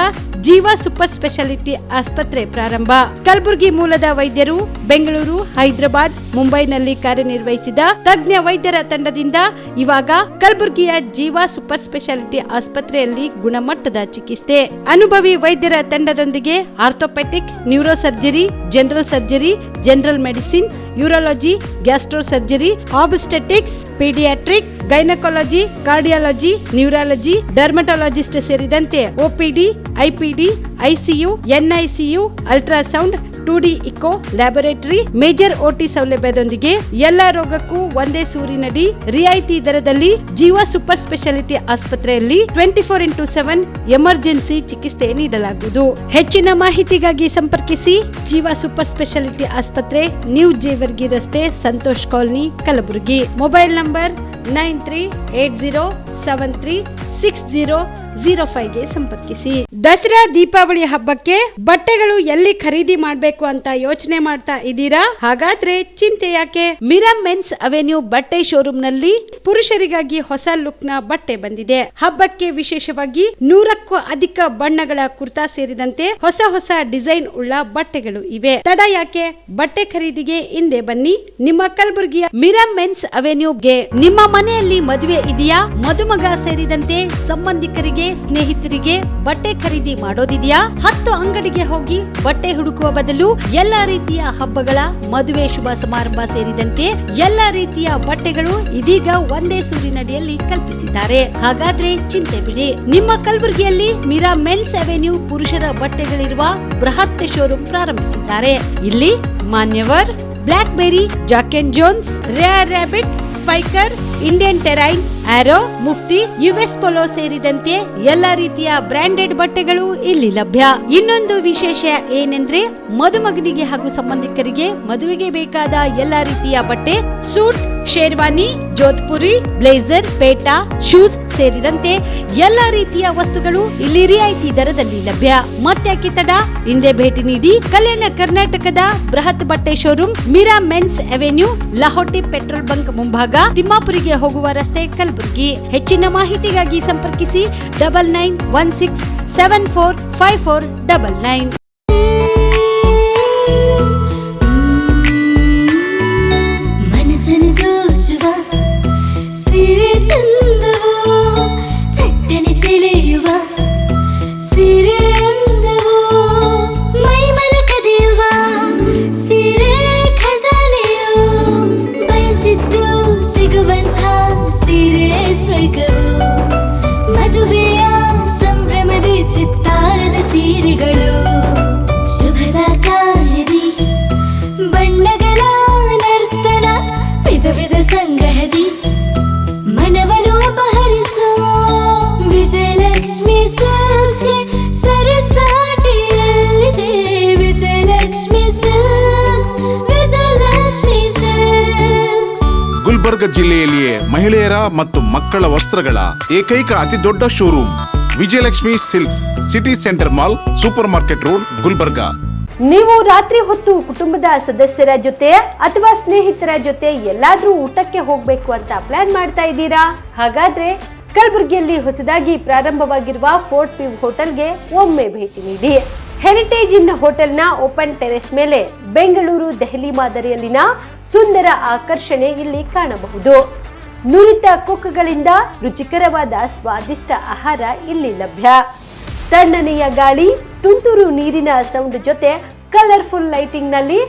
ಜೀವ ಸೂಪರ್ ಸ್ಪೆಷಾಲಿಟಿ ಆಸ್ಪತ್ರೆ ಪ್ರಾರಂಭ. ಕಲಬುರಗಿ ಮೂಲದ ವೈದ್ಯರು ಬೆಂಗಳೂರು, ಹೈದರಾಬಾದ್, ಮುಂಬೈನಲ್ಲಿ ಕಾರ್ಯನಿರ್ವಹಿಸಿದ ತಜ್ಞ ವೈದ್ಯರ ತಂಡದಿಂದ ಇವಾಗ ಕಲಬುರಗಿಯ ಜೀವ ಸೂಪರ್ ಸ್ಪೆಷಾಲಿಟಿ ಆಸ್ಪತ್ರೆಯಲ್ಲಿ ಗುಣಮಟ್ಟದ ಚಿಕಿತ್ಸೆ. ಅನುಭವಿ ವೈದ್ಯರ ತಂಡದೊಂದಿಗೆ orthopaedic, neuro surgery, general surgery, general medicine, urology, gastro surgery, obstetrics, paediatric, gynaecology, cardiology, neurology, dermatologist ಸೇರಿದಂತೆ OPD, IPD, ICU, NICU, ultrasound, 2D echo, laboratory, major OT ಸೌಲಭ್ಯದೊಂದಿಗೆ ಎಲ್ಲ ರೋಗಕ್ಕೂ ಒಂದೇ ಸೂರಿನಡಿ ರಿಯಾಯಿತಿ ದರದಲ್ಲಿ ಜೀವ ಸೂಪರ್ ಸ್ಪೆಷಾಲಿಟಿ ಆಸ್ಪತ್ರೆಯಲ್ಲಿ 24x7 ಎಮರ್ಜೆನ್ಸಿ ಚಿಕಿತ್ಸೆ ನೀಡಲಾಗುವುದು. ಹೆಚ್ಚಿನ ಮಾಹಿತಿಗಾಗಿ ಸಂಪರ್ಕಿಸಿ ಜೀವ ಸೂಪರ್ ಸ್ಪೆಷಾಲಿಟಿ ಆಸ್ಪತ್ರೆ, ನ್ಯೂ ಜೇವರ್ಗಿ ರಸ್ತೆ, Santosh colony, Kalaburagi. Mobile number 9380736005ಗೆ ಸಂಪರ್ಕಿಸಿ. ದಸರಾ ದೀಪಾವಳಿ ಹಬ್ಬಕ್ಕೆ ಬಟ್ಟೆಗಳು ಎಲ್ಲಿ ಖರೀದಿ ಮಾಡಬೇಕು ಅಂತ ಯೋಚನೆ ಮಾಡ್ತಾ ಇದ್ದೀರಾ? ಹಾಗಾದ್ರೆ ಚಿಂತೆ ಯಾಕೆ? ಮಿರಾ ಮೆನ್ಸ್ ಅವೆನ್ಯೂ ಬಟ್ಟೆ ಶೋರೂಮ್ ನಲ್ಲಿ ಪುರುಷರಿಗಾಗಿ ಹೊಸ ಲುಕ್ ನ ಬಟ್ಟೆ ಬಂದಿದೆ. ಹಬ್ಬಕ್ಕೆ ವಿಶೇಷವಾಗಿ 100ಕ್ಕೂ ಅಧಿಕ ಬಣ್ಣಗಳ ಕುರ್ತಾ ಸೇರಿದಂತೆ ಹೊಸ ಹೊಸ ಡಿಸೈನ್ ಉಳ್ಳ ಬಟ್ಟೆಗಳು ಇವೆ. ತಡ ಯಾಕೆ? ಬಟ್ಟೆ ಖರೀದಿಗೆ ಹಿಂದೆ ಬನ್ನಿ ನಿಮ್ಮ ಕಲಬುರಗಿಯ ಮಿರಾ ಮೆನ್ಸ್ ಅವೆನ್ಯೂಗೆ. ನಿಮ್ಮ ಮನೆಯಲ್ಲಿ ಮದುವೆ ಇದೆಯಾ? ಮದುಮಗ ಸೇರಿದಂತೆ ಸಂಬಂಧಿಕರಿಗೆ, ಸ್ನೇಹಿತರಿಗೆ ಬಟ್ಟೆ ಖರೀದಿ ಮಾಡೋದಿದೆಯಾ? 10 ಅಂಗಡಿಗೆ ಹೋಗಿ ಬಟ್ಟೆ ಹುಡುಕುವ ಬದಲು ಎಲ್ಲಾ ರೀತಿಯ ಹಬ್ಬಗಳ, ಮದುವೆ, ಶುಭ ಸಮಾರಂಭ ಸೇರಿದಂತೆ ಎಲ್ಲಾ ರೀತಿಯ ಬಟ್ಟೆಗಳು ಇದೀಗ ಒಂದೇ ಸೂರಿನಡಿಯಲ್ಲಿ ಕಲ್ಪಿಸಿದ್ದಾರೆ. ಹಾಗಾದ್ರೆ ಚಿಂತೆ ಬಿಡಿ. ನಿಮ್ಮ ಕಲಬುರಗಿಯಲ್ಲಿ ಮಿರಾ ಮೆನ್ಸ್ ಅವೆನ್ಯೂ ಪುರುಷರ ಬಟ್ಟೆಗಳಿರುವ ಬೃಹತ್ ಶೋರೂಮ್ ಪ್ರಾರಂಭಿಸಿದ್ದಾರೆ. ಇಲ್ಲಿ Manyavar, Blackberrys, Jack and Jones, Rare Rabbit, Spykar, Indian Terrain, Arrow, Mufti, US Polo ಸೇರಿದಂತೆ ಎಲ್ಲಾ ರೀತಿಯ ಬ್ರಾಂಡೆಡ್ ಬಟ್ಟೆಗಳು ಇಲ್ಲಿ ಲಭ್ಯ. ಇನ್ನೊಂದು ವಿಶೇಷ ಏನೆಂದ್ರೆ ಮದುಮಗನಿಗೆ ಹಾಗೂ ಸಂಬಂಧಿಕರಿಗೆ ಮದುವೆಗೆ ಬೇಕಾದ ಎಲ್ಲಾ ರೀತಿಯ ಬಟ್ಟೆ, ಸೂಟ್, ಶೇರ್ವಾನಿ, ಜೋಧ್ಪುರಿ, ಬ್ಲೇಸರ್, ಪೇಟಾ, ಶೂಸ್ ಸೇರಿದಂತೆ ಎಲ್ಲಾ ರೀತಿಯ ವಸ್ತುಗಳು ಇಲ್ಲಿ ರಿಯಾಯಿತಿ ದರದಲ್ಲಿ ಲಭ್ಯ. ಮತ್ತ್ಯಾಕೆ ತಡ? ಹಿಂದೆ ಭೇಟಿ ನೀಡಿ. ಕಲ್ಯಾಣ ಕರ್ನಾಟಕದ ಬೃಹತ್ ಬಟ್ಟೆ showroom Mira men's avenue, Lahoti petrol bunk ಮುಂಭಾಗ, ತಿಮ್ಮಾಪುರಿಗೆ ಹೋಗುವ ರಸ್ತೆ, ಕಲಬುರಗಿ. ಹೆಚ್ಚಿನ ಮಾಹಿತಿಗಾಗಿ ಸಂಪರ್ಕಿಸಿ 9916745499. ಗುಲ್ಬರ್ಗ ಜಿಲ್ಲೆಯಲ್ಲಿಯೇ ಮಹಿಳೆಯರ ಮತ್ತು ಮಕ್ಕಳ ವಸ್ತ್ರಗಳ ಏಕೈಕ ಅತಿ ದೊಡ್ಡ showroom Vijayalakshmi silks, city centre mall, super market road, Gulbarga. ನೀವು ರಾತ್ರಿ ಹೊತ್ತು ಕುಟುಂಬದ ಸದಸ್ಯರ ಜೊತೆ ಅಥವಾ ಸ್ನೇಹಿತರ ಜೊತೆ ಎಲ್ಲಾದ್ರೂ ಊಟಕ್ಕೆ ಹೋಗ್ಬೇಕು ಅಂತ ಪ್ಲಾನ್ ಮಾಡ್ತಾ ಇದ್ದೀರಾ? ಹಾಗಾದ್ರೆ ಕಲಬುರಗಿಯಲ್ಲಿ ಹೊಸದಾಗಿ ಪ್ರಾರಂಭವಾಗಿರುವ ಫೋರ್ಟ್ ವ್ಯೂ ಹೋಟೆಲ್ಗೆ ಒಮ್ಮೆ ಭೇಟಿ ನೀಡಿ. ಹೆರಿಟೇಜ್ ಇನ್ ಹೋಟೆಲ್ನ ಓಪನ್ ಟೆರೆಸ್ ಮೇಲೆ ಬೆಂಗಳೂರು ದೆಹಲಿ ಮಾದರಿಯಲ್ಲಿನ ಸುಂದರ ಆಕರ್ಷಣೆ ಇಲ್ಲಿ ಕಾಣಬಹುದು. ನುರಿತ ಕುಕ್ಗಳಿಂದ ರುಚಿಕರವಾದ ಸ್ವಾದಿಷ್ಟ ಆಹಾರ ಇಲ್ಲಿ ಲಭ್ಯ. ತಣ್ಣನೆಯ ಗಾಳಿ, ತುಂತುರು ನೀರಿನ ಸೌಂಡ್ ಜೊತೆ ಕಲರ್ಫುಲ್ ಲೈಟಿಂಗ್ ನಲ್ಲಿ,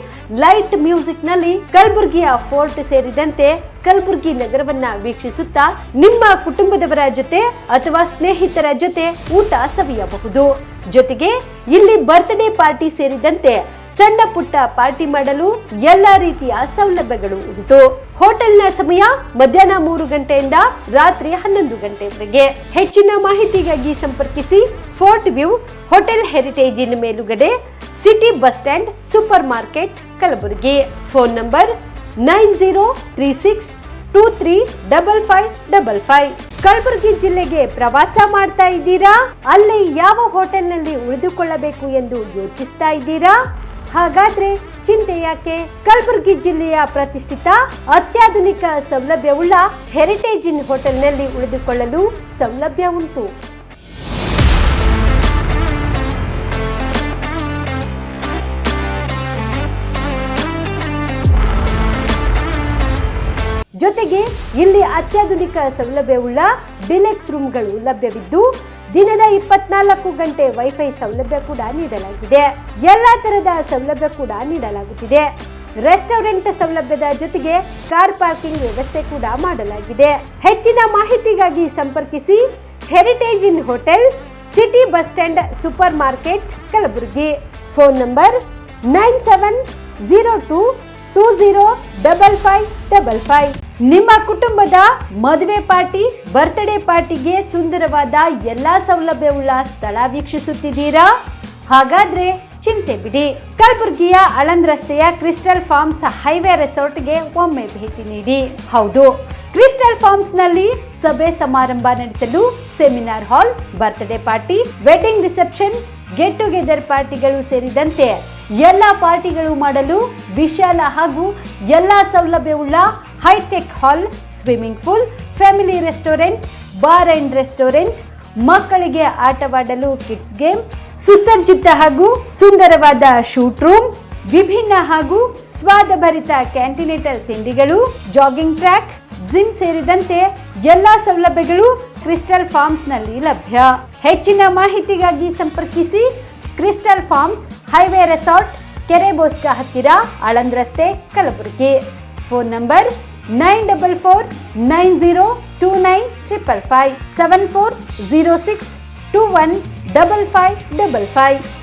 ಲೈಟ್ ಮ್ಯೂಸಿಕ್ ನಲ್ಲಿ ಕಲಬುರಗಿಯ ಫೋರ್ಟ್ ಸೇರಿದಂತೆ ಕಲಬುರಗಿ ನಗರವನ್ನ ವೀಕ್ಷಿಸುತ್ತಾ ನಿಮ್ಮ ಕುಟುಂಬದವರ ಜೊತೆ ಅಥವಾ ಸ್ನೇಹಿತರ ಜೊತೆ ಊಟ ಸವಿಯಬಹುದು. ಜೊತೆಗೆ ಇಲ್ಲಿ ಬರ್ತ್ಡೇ ಪಾರ್ಟಿ ಸೇರಿದಂತೆ ಸಣ್ಣ ಪುಟ್ಟ ಪಾರ್ಟಿ ಮಾಡಲು ಎಲ್ಲಾ ರೀತಿಯ ಸೌಲಭ್ಯಗಳು ಉಂಟು. ಹೋಟೆಲ್ನ ಸಮಯ ಮಧ್ಯಾಹ್ನ 3 ಗಂಟೆಯಿಂದ ರಾತ್ರಿ 11 ಗಂಟೆವರೆಗೆ. ಹೆಚ್ಚಿನ ಮಾಹಿತಿಗಾಗಿ ಸಂಪರ್ಕಿಸಿ ಫೋರ್ಟ್ ವ್ಯೂ ಹೋಟೆಲ್, ಹೆರಿಟೇಜ್ ಇನ್ ಮೇಲುಗಡೆ, city bus stand, supermarket, Kalaburagi. Phone number 9036235555. Kalaburagi ಜಿಲ್ಲೆಗೆ ಪ್ರವಾಸ ಮಾಡ್ತಾ ಇದ್ದೀರಾ? ಅಲ್ಲಿ ಯಾವ ಹೋಟೆಲ್ನಲ್ಲಿ ಉಳಿದುಕೊಳ್ಳಬೇಕು ಎಂದು ಯೋಚಿಸ್ತಾ ಇದ್ದೀರಾ? ಹಾಗಾದ್ರೆ ಚಿಂತೆ ಯಾಕೆ? ಕಲಬುರಗಿ ಜಿಲ್ಲೆಯ ಪ್ರತಿಷ್ಠಿತ ಅತ್ಯಾಧುನಿಕ ಸೌಲಭ್ಯವುಳ್ಳ ಹೆರಿಟೇಜ್ ಇನ್ ಹೋಟೆಲ್ನಲ್ಲಿ ಉಳಿದುಕೊಳ್ಳಲು ಸೌಲಭ್ಯ ಉಂಟು. ಜೊತೆಗೆ ಇಲ್ಲಿ ಅತ್ಯಾಧುನಿಕ ಸೌಲಭ್ಯವುಳ್ಳ ಡಿಲೆಕ್ಸ್ ರೂಮ್ಗಳು ಲಭ್ಯವಿದ್ದು ದಿನದ 24 ಗಂಟೆ ವೈಫೈ ಸೌಲಭ್ಯ ಕೂಡ ನೀಡಲಾಗಿದೆ. ಎಲ್ಲಾ ತರಹದ ಸೌಲಭ್ಯ ಕೂಡ ನೀಡಲಾಗುತ್ತಿದೆ. ರೆಸ್ಟೋರೆಂಟ್ ಸೌಲಭ್ಯದ ಜೊತೆಗೆ ಕಾರ್ ಪಾರ್ಕಿಂಗ್ ವ್ಯವಸ್ಥೆ ಕೂಡ ಮಾಡಲಾಗಿದೆ. ಹೆಚ್ಚಿನ ಮಾಹಿತಿಗಾಗಿ ಸಂಪರ್ಕಿಸಿ heritage inn hotel, city bus stand, supermarket, Kalaburagi. Phone number 9702205555. ನಿಮ್ಮ ಕುಟುಂಬದ ಮದುವೆ ಪಾರ್ಟಿ, ಬರ್ತ್ಡೇ ಪಾರ್ಟಿಗೆ ಸುಂದರವಾದ ಎಲ್ಲಾ ಸೌಲಭ್ಯವುಳ್ಳ ಸ್ಥಳ ವೀಕ್ಷಿಸುತ್ತಿದ್ದೀರಾ? ಹಾಗಾದ್ರೆ ಚಿಂತೆ ಬಿಡಿ. ಕಲಬುರಗಿಯ ಆಳಂದ್ ರಸ್ತೆಯ ಕ್ರಿಸ್ಟಲ್ ಫಾರ್ಮ್ಸ್ ಹೈವೇ ರೆಸಾರ್ಟ್ಗೆ ಒಮ್ಮೆ ಭೇಟಿ ನೀಡಿ. ಹೌದು, ಕ್ರಿಸ್ಟಲ್ ಫಾರ್ಮ್ಸ್ ನಲ್ಲಿ ಸಭೆ ಸಮಾರಂಭ ನಡೆಸಲು seminar hall, birthday party, wedding reception, get together ಪಾರ್ಟಿಗಳು ಸೇರಿದಂತೆ ಎಲ್ಲಾ ಪಾರ್ಟಿಗಳು ಮಾಡಲು ವಿಶಾಲ ಹಾಗೂ ಎಲ್ಲಾ ಸೌಲಭ್ಯವುಳ್ಳ hi tech hall, swimming pool, family restaurant, bar and restaurant, ಮಕ್ಕಳಿಗೆ ಆಟವಾಡಲು ಕಿಡ್ಸ್ ಗೇಮ್, ಸುಸಜ್ಜಿತ ಹಾಗೂ ಸುಂದರವಾದ ಶೂಟ್ ರೂಮ್, ವಿಭಿನ್ನ ಹಾಗೂ ಸ್ವಾದಭರಿತ ಕ್ಯಾಂಟಿನೇಟಲ್ ತಿಂಡಿಗಳು, ಜಾಗಿಂಗ್ ಟ್ರ್ಯಾಕ್, ಜಿಮ್ ಸೇರಿದಂತೆ ಎಲ್ಲಾ ಸೌಲಭ್ಯಗಳು ಕ್ರಿಸ್ಟಲ್ ಫಾರ್ಮ್ಸ್ ನಲ್ಲಿ ಲಭ್ಯ. ಹೆಚ್ಚಿನ ಮಾಹಿತಿಗಾಗಿ ಸಂಪರ್ಕಿಸಿ ಕ್ರಿಸ್ಟಲ್ ಫಾರ್ಮ್ಸ್ ಹೈವೇ ರೆಸಾರ್ಟ್, ಕೆರೆ ಬೋಸ್ಕ ಹತ್ತಿರ, ಆಳಂದ್ ರಸ್ತೆ, ಕಲಬುರಗಿ. Phone number 9490295555 7406215555.